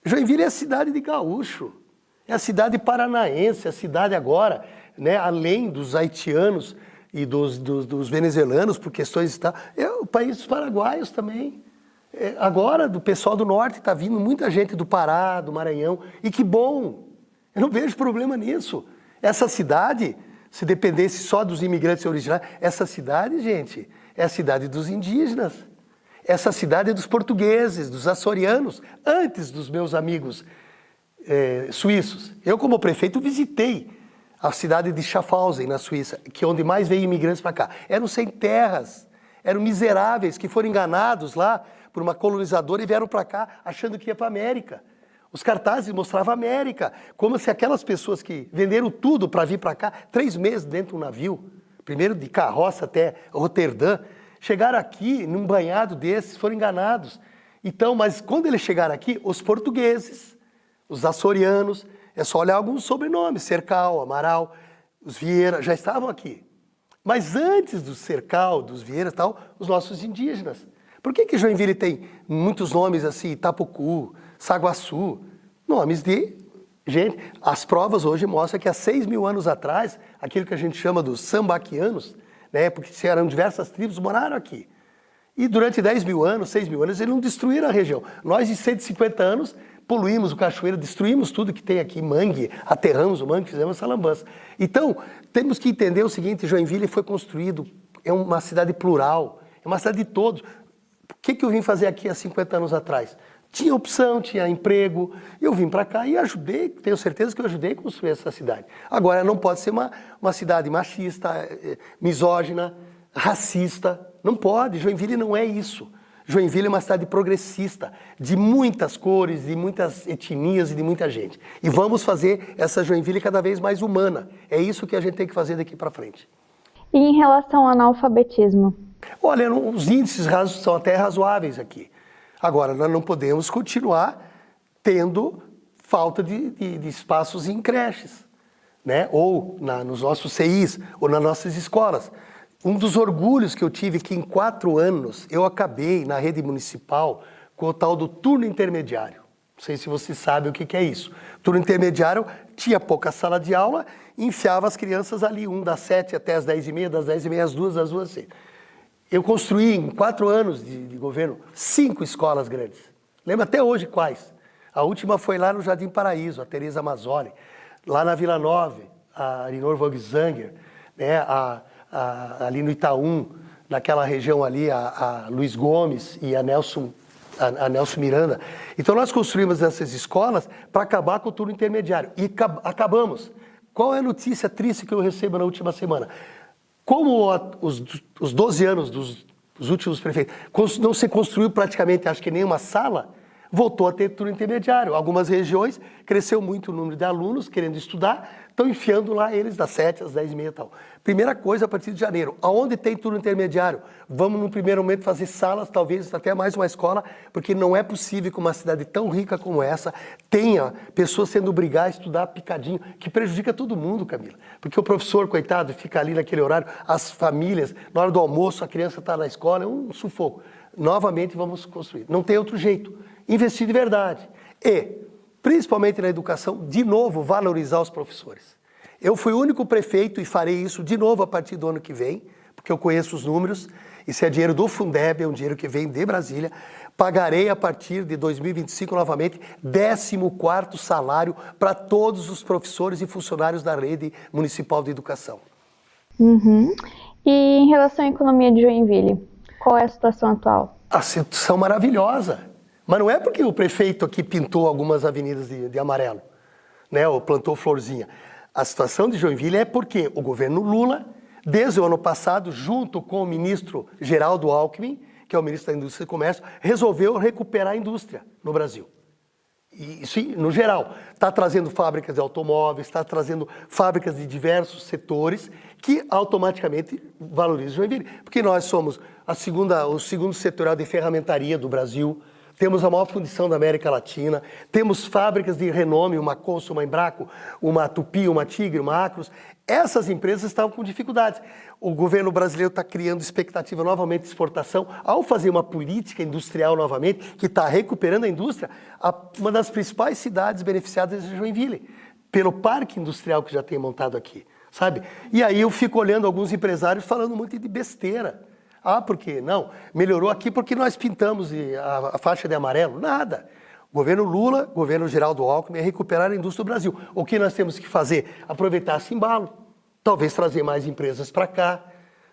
Joinville é a cidade de gaúcho, é a cidade paranaense, é a cidade agora, né, além dos haitianos e dos venezuelanos, por questões e tal, é o país dos paraguaios também. Agora, do pessoal do norte, está vindo muita gente do Pará, do Maranhão, e que bom, eu não vejo problema nisso. Essa cidade, se dependesse só dos imigrantes originários, essa cidade, gente, é a cidade dos indígenas. Essa cidade é dos portugueses, dos açorianos, antes dos meus amigos suíços. Eu, como prefeito, visitei a cidade de Schaffhausen, na Suíça, que é onde mais veio imigrantes para cá. Eram sem terras, eram miseráveis que foram enganados lá por uma colonizadora e vieram para cá achando que ia para a América. Os cartazes mostravam a América, como se aquelas pessoas que venderam tudo para vir para cá, 3 meses dentro de um navio, primeiro de carroça até Roterdã, chegaram aqui num banhado desses, foram enganados. Então, mas quando eles chegaram aqui, os portugueses, os açorianos, é só olhar alguns sobrenomes, Cercal, Amaral, os Vieira, já estavam aqui. Mas antes do Cercal, dos Vieira e tal, os nossos indígenas. Por que Joinville tem muitos nomes assim, Itapucu, Saguaçu, nomes de gente? As provas hoje mostram que há 6.000 anos atrás, aquilo que a gente chama dos sambaquianos, né, porque eram diversas tribos, moraram aqui. E durante 10.000 anos, 6.000 anos, eles não destruíram a região. Nós, em 150 anos, poluímos o cachoeiro, destruímos tudo que tem aqui, mangue, aterramos o mangue, fizemos essa lambança. Então, temos que entender o seguinte, Joinville foi construído, é uma cidade plural, é uma cidade de todos. O que eu vim fazer aqui há 50 anos atrás? Tinha opção, tinha emprego, eu vim para cá e ajudei, tenho certeza que eu ajudei a construir essa cidade. Agora, não pode ser uma cidade machista, misógina, racista, não pode, Joinville não é isso. Joinville é uma cidade progressista, de muitas cores, de muitas etnias e de muita gente. E vamos fazer essa Joinville cada vez mais humana. É isso que a gente tem que fazer daqui para frente. E em relação ao analfabetismo? Olha, os índices são até razoáveis aqui. Agora, nós não podemos continuar tendo falta de espaços em creches, né? Ou nos nossos CIs, ou nas nossas escolas. Um dos orgulhos que eu tive que em 4 anos eu acabei na rede municipal com o tal do turno intermediário. Não sei se você sabe o que é isso. Turno intermediário tinha pouca sala de aula e enfiava as crianças ali, das 7 até as 10h30, das 10h30 às 2, das 2 às 6. Eu construí em 4 anos de governo 5 escolas grandes. Lembro até hoje quais. A última foi lá no Jardim Paraíso, a Tereza Mazzoli. Lá na Vila Nova, a Arinor Vogelzanger, né? Ali no Itaú, naquela região ali, a Luiz Gomes e a Nelson Miranda. Então nós construímos essas escolas para acabar com o turno intermediário. E acabamos. Qual é a notícia triste que eu recebo na última semana? Como os 12 anos dos últimos prefeitos não se construiu praticamente, acho que nenhuma sala, voltou a ter turno intermediário. Algumas regiões cresceu muito o número de alunos querendo estudar, estão enfiando lá eles das 7 às 10h30 e tal. Primeira coisa, a partir de janeiro, aonde tem turno intermediário, vamos no primeiro momento fazer salas, talvez até mais uma escola, porque não é possível que uma cidade tão rica como essa tenha pessoas sendo obrigadas a estudar picadinho, que prejudica todo mundo, Camila. Porque o professor, coitado, fica ali naquele horário, as famílias, na hora do almoço, a criança está na escola, é um sufoco. Novamente vamos construir. Não tem outro jeito. Investir de verdade. E, principalmente na educação, de novo, valorizar os professores. Eu fui o único prefeito e farei isso de novo a partir do ano que vem, porque eu conheço os números. Isso é dinheiro do Fundeb, é um dinheiro que vem de Brasília. Pagarei a partir de 2025 novamente 14º salário para todos os professores e funcionários da rede municipal de educação. Uhum. E em relação à economia de Joinville, qual é a situação atual? A situação maravilhosa. Mas não é porque o prefeito aqui pintou algumas avenidas de amarelo, né, ou plantou florzinha. A situação de Joinville é porque o governo Lula, desde o ano passado, junto com o ministro Geraldo Alckmin, que é o ministro da Indústria e Comércio, resolveu recuperar a indústria no Brasil. E isso, no geral, está trazendo fábricas de automóveis, está trazendo fábricas de diversos setores que automaticamente valorizam Joinville. Porque nós somos o segundo setorial de ferramentaria do Brasil, temos a maior fundição da América Latina, temos fábricas de renome, uma Consul, uma Embraco, uma Tupi, uma Tigre, uma Acros. Essas empresas estavam com dificuldades. O governo brasileiro está criando expectativa novamente de exportação. Ao fazer uma política industrial novamente, que está recuperando a indústria, uma das principais cidades beneficiadas é Joinville, pelo parque industrial que já tem montado aqui, sabe? E aí eu fico olhando alguns empresários falando muito de besteira. Ah, por quê? Não, melhorou aqui porque nós pintamos a faixa de amarelo. Nada. Governo Lula, governo Geraldo Alckmin, é recuperar a indústria do Brasil. O que nós temos que fazer? Aproveitar esse embalo. Talvez trazer mais empresas para cá,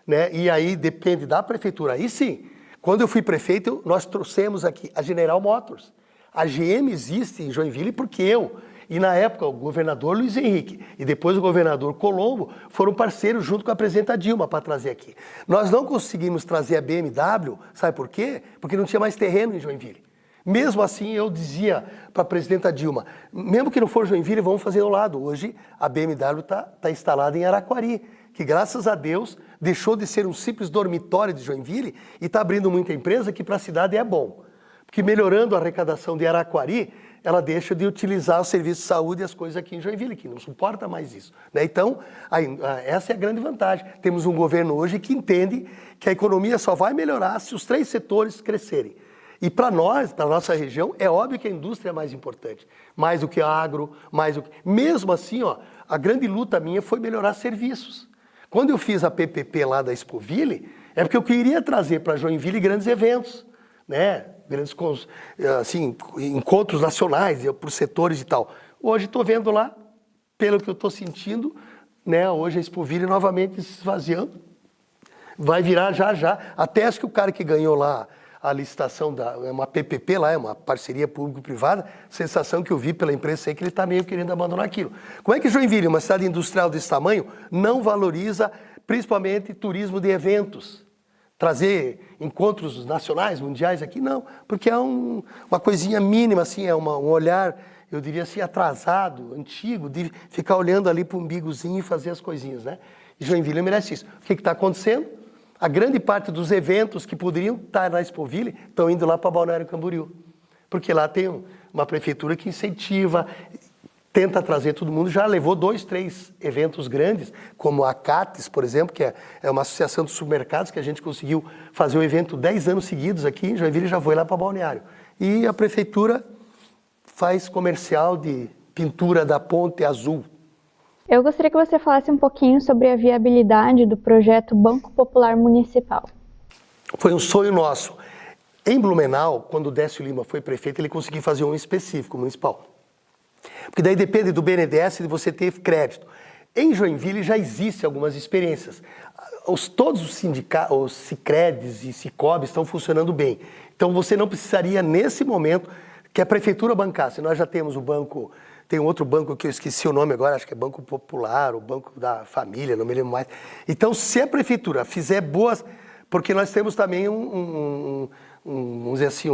né? E aí depende da prefeitura. Aí sim, quando eu fui prefeito, nós trouxemos aqui a General Motors. A GM existe em Joinville porque eu, e na época o governador Luiz Henrique e depois o governador Colombo foram parceiros junto com a presidenta Dilma para trazer aqui. Nós não conseguimos trazer a BMW, sabe por quê? Porque não tinha mais terreno em Joinville. Mesmo assim, eu dizia para a presidenta Dilma, mesmo que não for Joinville, vamos fazer ao lado. Hoje, a BMW está instalada em Araquari, que graças a Deus deixou de ser um simples dormitório de Joinville e está abrindo muita empresa que para a cidade é bom. Porque melhorando a arrecadação de Araquari, ela deixa de utilizar o serviço de saúde e as coisas aqui em Joinville, que não suporta mais isso, né? Então, essa é a grande vantagem. Temos um governo hoje que entende que a economia só vai melhorar se os 3 setores crescerem. E para nós, na nossa região, é óbvio que a indústria é mais importante. Mais do que agro, mais do que... Mesmo assim, ó, a grande luta minha foi melhorar serviços. Quando eu fiz a PPP lá da Expoville, é porque eu queria trazer para Joinville grandes eventos, né? Grandes assim, encontros nacionais, por setores e tal. Hoje estou vendo lá, pelo que eu estou sentindo, né? Hoje a Expoville novamente se esvaziando. Vai virar já. Até acho que o cara que ganhou lá a licitação, é uma PPP lá, é uma parceria público-privada, sensação que eu vi pela imprensa é que ele está meio querendo abandonar aquilo. Como é que Joinville, uma cidade industrial desse tamanho, não valoriza principalmente turismo de eventos? Trazer encontros nacionais, mundiais aqui? Não, porque é uma coisinha mínima, assim, é um olhar, eu diria assim, atrasado, antigo, de ficar olhando ali para o umbigozinho e fazer as coisinhas, né? E Joinville merece isso. O que está acontecendo? A grande parte dos eventos que poderiam estar na Expoville estão indo lá para Balneário Camboriú. Porque lá tem uma prefeitura que incentiva, tenta trazer todo mundo. Já levou 2, 3 eventos grandes, como a CATES, por exemplo, que é uma associação de supermercados, que a gente conseguiu fazer o evento 10 anos seguidos aqui em Joinville, já foi lá para Balneário. E a prefeitura faz comercial de pintura da Ponte Azul. Eu gostaria que você falasse um pouquinho sobre a viabilidade do projeto Banco Popular Municipal. Foi um sonho nosso. Em Blumenau, quando o Décio Lima foi prefeito, ele conseguiu fazer um específico municipal. Porque daí depende do BNDES de você ter crédito. Em Joinville já existem algumas experiências. Todos os sindicatos, os Sicredes e Sicobs estão funcionando bem. Então você não precisaria, nesse momento, que a prefeitura bancasse. Nós já temos o banco... Tem outro banco que eu esqueci o nome agora, acho que é Banco Popular, o Banco da Família, não me lembro mais. Então, se a prefeitura fizer boas... Porque nós temos também vamos dizer assim,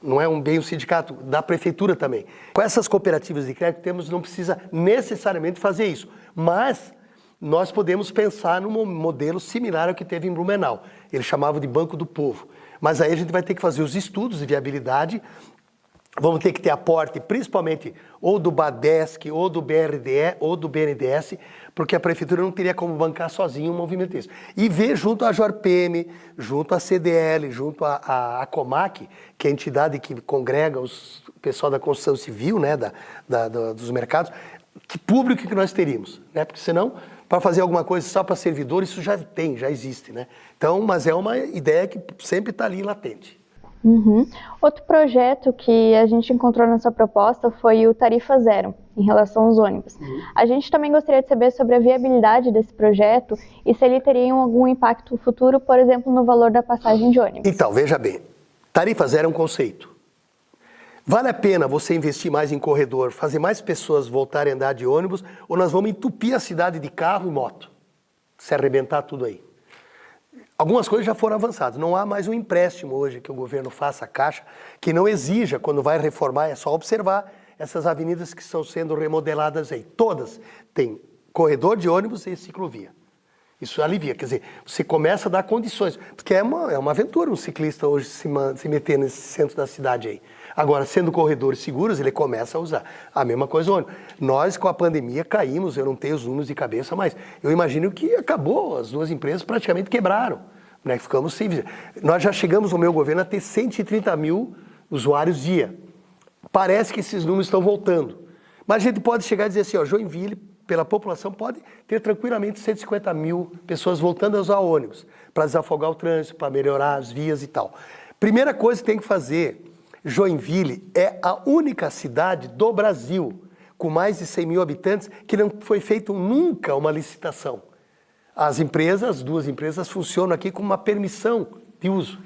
não é um bem o sindicato, da prefeitura também. Com essas cooperativas de crédito que temos, não precisa necessariamente fazer isso, mas nós podemos pensar num modelo similar ao que teve em Blumenau. Ele chamava de Banco do Povo. Mas aí a gente vai ter que fazer os estudos de viabilidade, vamos ter que ter aporte, principalmente ou do Badesc, ou do BRDE, ou do BNDES, porque a prefeitura não teria como bancar sozinho um movimento desse. E ver junto à JORPM, junto à CDL, junto à Comac, que é a entidade que congrega o pessoal da construção civil, né, dos mercados, que público que nós teríamos, né? Porque senão, para fazer alguma coisa só para servidor, isso já existe, né? Então, mas é uma ideia que sempre está ali latente. Uhum. Outro projeto que a gente encontrou nessa proposta foi o Tarifa Zero, em relação aos ônibus. A gente também gostaria de saber sobre a viabilidade desse projeto e se ele teria algum impacto futuro, por exemplo, no valor da passagem de ônibus. Então, veja bem, Tarifa Zero é um conceito. Vale a pena você investir mais em corredor, fazer mais pessoas voltarem a andar de ônibus, ou nós vamos entupir a cidade de carro e moto, se arrebentar tudo aí? Algumas coisas já foram avançadas. Não há mais um empréstimo hoje que o governo faça à Caixa, que não exija, quando vai reformar, é só observar essas avenidas que estão sendo remodeladas aí. Todas têm corredor de ônibus e ciclovia. Isso alivia, quer dizer, você começa a dar condições, porque é uma aventura um ciclista hoje se meter nesse centro da cidade aí. Agora, sendo corredores seguros, ele começa a usar. A mesma coisa o ônibus. Nós, com a pandemia, caímos, eu não tenho os números de cabeça, mas eu imagino que acabou, as duas empresas praticamente quebraram, né? Ficamos sem... Nós já chegamos no meu governo a ter 130 mil usuários dia. Parece que esses números estão voltando. Mas a gente pode chegar e dizer assim, ó, Joinville, pela população, pode ter tranquilamente 150 mil pessoas voltando a usar ônibus, para desafogar o trânsito, para melhorar as vias e tal. Primeira coisa que tem que fazer, Joinville é a única cidade do Brasil, com mais de 100 mil habitantes, que não foi feita nunca uma licitação. As duas empresas funcionam aqui com uma permissão de uso,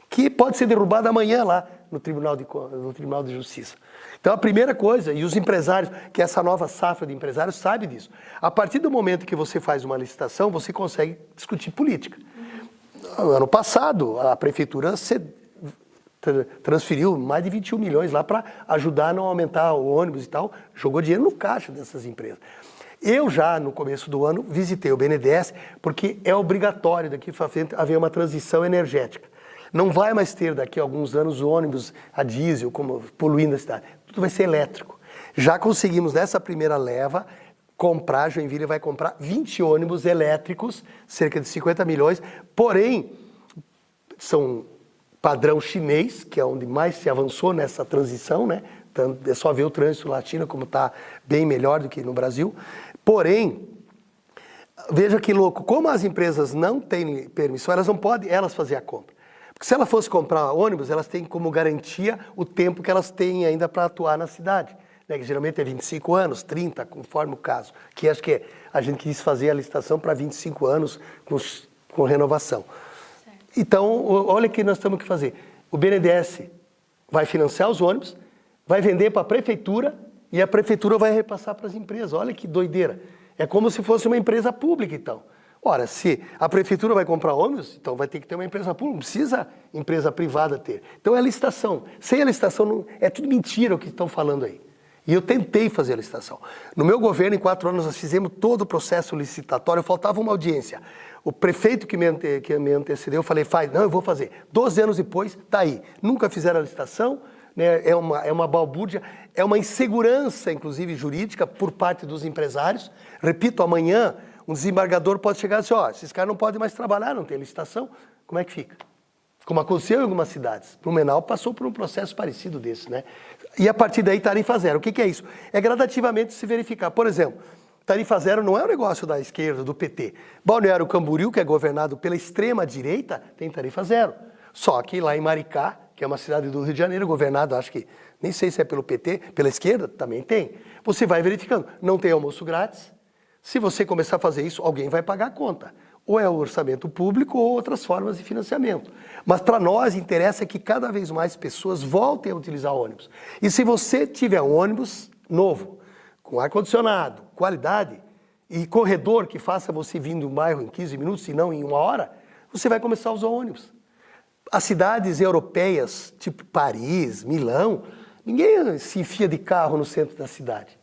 que pode ser derrubada amanhã lá no Tribunal de Justiça. Então a primeira coisa, e os empresários, que essa nova safra de empresários sabe disso, a partir do momento que você faz uma licitação, você consegue discutir política. Ano passado, a prefeitura transferiu mais de 21 milhões lá para ajudar a não aumentar o ônibus e tal, jogou dinheiro no caixa dessas empresas. Eu já, no começo do ano, visitei o BNDES, porque é obrigatório daqui para frente haver uma transição energética. Não vai mais ter daqui a alguns anos ônibus a diesel, como poluindo a cidade. Tudo vai ser elétrico. Já conseguimos, nessa primeira leva, Joinville vai comprar 20 ônibus elétricos, cerca de 50 milhões, porém, são padrão chinês, que é onde mais se avançou nessa transição, né? Então, é só ver o trânsito latino como está bem melhor do que no Brasil. Porém, veja que louco, como as empresas não têm permissão, elas não podem fazer a compra. Porque se ela fosse comprar ônibus, elas têm como garantia o tempo que elas têm ainda para atuar na cidade, né? Que geralmente é 25 anos, 30, conforme o caso. Que acho que a gente quis fazer a licitação para 25 anos com renovação. Certo. Então, olha o que nós temos que fazer. O BNDES vai financiar os ônibus, vai vender para a prefeitura e a prefeitura vai repassar para as empresas. Olha que doideira. É como se fosse uma empresa pública, então. Ora, se a prefeitura vai comprar ônibus, então vai ter que ter uma empresa pública, não precisa empresa privada ter. Então é licitação. Sem a licitação, é tudo mentira o que estão falando aí. E eu tentei fazer a licitação. No meu governo, em 4 anos, nós fizemos todo o processo licitatório, faltava uma audiência. O prefeito que me antecedeu, eu falei, não, eu vou fazer. 12 anos depois, está aí. Nunca fizeram a licitação, né? É uma balbúrdia, é uma insegurança, inclusive jurídica, por parte dos empresários. Repito, amanhã, um desembargador pode chegar e dizer, esses caras não podem mais trabalhar, não tem licitação, como é que fica? Como aconteceu em algumas cidades. Blumenau passou por um processo parecido desse, né? E a partir daí, tarifa zero. O que é isso? É gradativamente se verificar. Por exemplo, tarifa zero não é um negócio da esquerda, do PT. Balneário Camboriú, que é governado pela extrema-direita, tem tarifa zero. Só que lá em Maricá, que é uma cidade do Rio de Janeiro, governado, acho que, nem sei se é pelo PT, pela esquerda, também tem. Você vai verificando. Não tem almoço grátis. Se você começar a fazer isso, alguém vai pagar a conta. Ou é o orçamento público ou outras formas de financiamento. Mas para nós interessa que cada vez mais pessoas voltem a utilizar ônibus. E se você tiver um ônibus novo, com ar-condicionado, qualidade, e corredor que faça você vir de um bairro em 15 minutos, e não em 1 hora, você vai começar a usar o ônibus. As cidades europeias, tipo Paris, Milão, ninguém se enfia de carro no centro da cidade.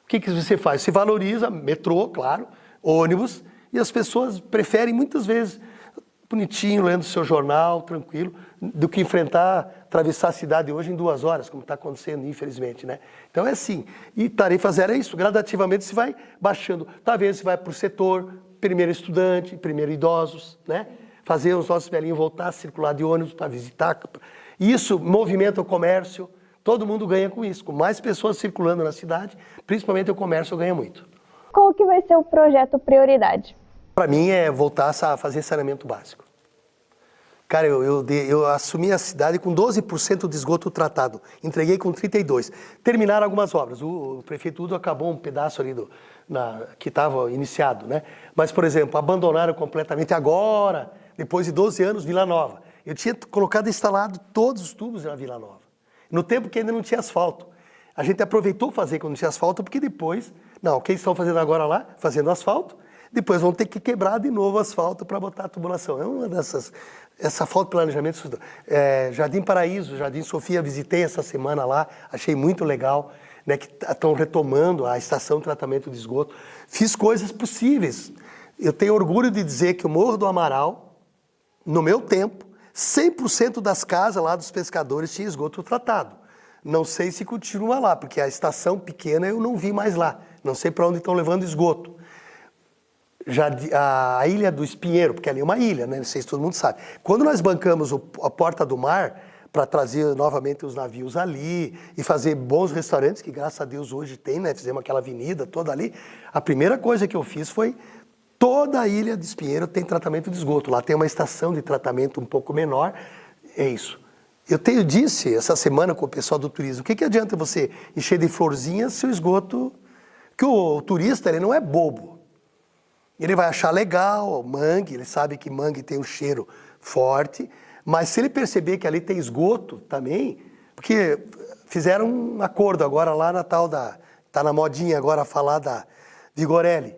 O que você faz? Você valoriza metrô, claro, ônibus, e as pessoas preferem muitas vezes bonitinho, lendo seu jornal, tranquilo, do que atravessar a cidade hoje em 2 horas, como está acontecendo, infelizmente, né? Então é assim. E tarefa zero é isso, gradativamente você vai baixando. Talvez você vai para o setor, primeiro estudante, primeiro idosos, né? Fazer os nossos velhinhos voltar a circular de ônibus para visitar. Isso movimenta o comércio, todo mundo ganha com isso. Com mais pessoas circulando na cidade, principalmente o comércio ganha muito. Qual que vai ser o projeto prioridade? Para mim é voltar a fazer saneamento básico. Cara, eu assumi a cidade com 12% de esgoto tratado, entreguei com 32%. Terminaram algumas obras, o prefeito Udo acabou um pedaço ali que estava iniciado, né? Mas, por exemplo, abandonaram completamente agora, depois de 12 anos, Vila Nova. Eu tinha instalado todos os tubos na Vila Nova, no tempo que ainda não tinha asfalto. A gente aproveitou fazer quando não tinha asfalto, porque depois, o que eles estão fazendo agora lá? Fazendo asfalto, depois vão ter que quebrar de novo o asfalto para botar a tubulação. É uma dessas, essa falta de planejamento. Jardim Paraíso, Jardim Sofia, visitei essa semana lá, achei muito legal, né, que estão retomando a estação de tratamento de esgoto. Fiz coisas possíveis. Eu tenho orgulho de dizer que o Morro do Amaral, no meu tempo, 100% das casas lá dos pescadores tinha esgoto tratado. Não sei se continua lá, porque a estação pequena eu não vi mais lá. Não sei para onde estão levando esgoto. A Ilha do Espinheiro, porque ali é uma ilha, né? Não sei se todo mundo sabe. Quando nós bancamos a Porta do Mar para trazer novamente os navios ali e fazer bons restaurantes, que graças a Deus hoje tem, né? Fizemos aquela avenida toda ali. A primeira coisa que eu fiz foi toda a Ilha do Espinheiro tem tratamento de esgoto. Lá tem uma estação de tratamento um pouco menor. É isso. Eu disse essa semana com o pessoal do turismo, o que adianta você encher de florzinhas seu esgoto? Que o turista ele não é bobo. Ele vai achar legal mangue, ele sabe que mangue tem um cheiro forte, mas se ele perceber que ali tem esgoto também, porque fizeram um acordo agora lá na tá na modinha agora falar da Vigorelli.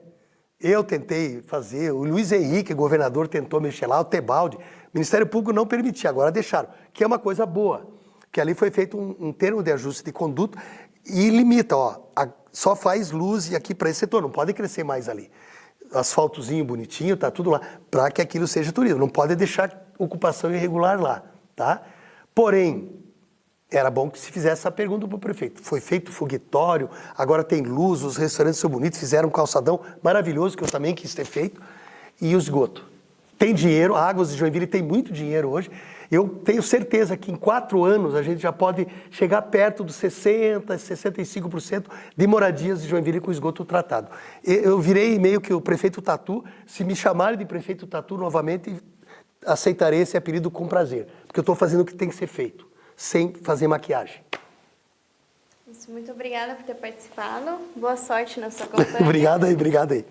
Eu tentei fazer, o Luiz Henrique, governador, tentou mexer lá, o Tebaldi, o Ministério Público não permitia, agora deixaram, que é uma coisa boa, que ali foi feito um termo de ajuste de conduta e limita, só faz luz aqui para esse setor, não pode crescer mais ali. Asfaltozinho bonitinho, tá tudo lá, para que aquilo seja turismo. Não pode deixar ocupação irregular lá, tá? Porém, era bom que se fizesse essa pergunta para o prefeito. Foi feito foguetório, agora tem luz, os restaurantes são bonitos, fizeram um calçadão maravilhoso, que eu também quis ter feito, e o esgoto. Tem dinheiro, a Águas de Joinville tem muito dinheiro hoje. Eu tenho certeza que em 4 anos a gente já pode chegar perto dos 60%, 65% de moradias de Joinville com esgoto tratado. Eu virei meio que o prefeito Tatu, se me chamarem de prefeito Tatu novamente, aceitarei esse apelido com prazer, porque eu estou fazendo o que tem que ser feito, sem fazer maquiagem. Muito obrigada por ter participado. Boa sorte na sua campanha. Obrigado aí.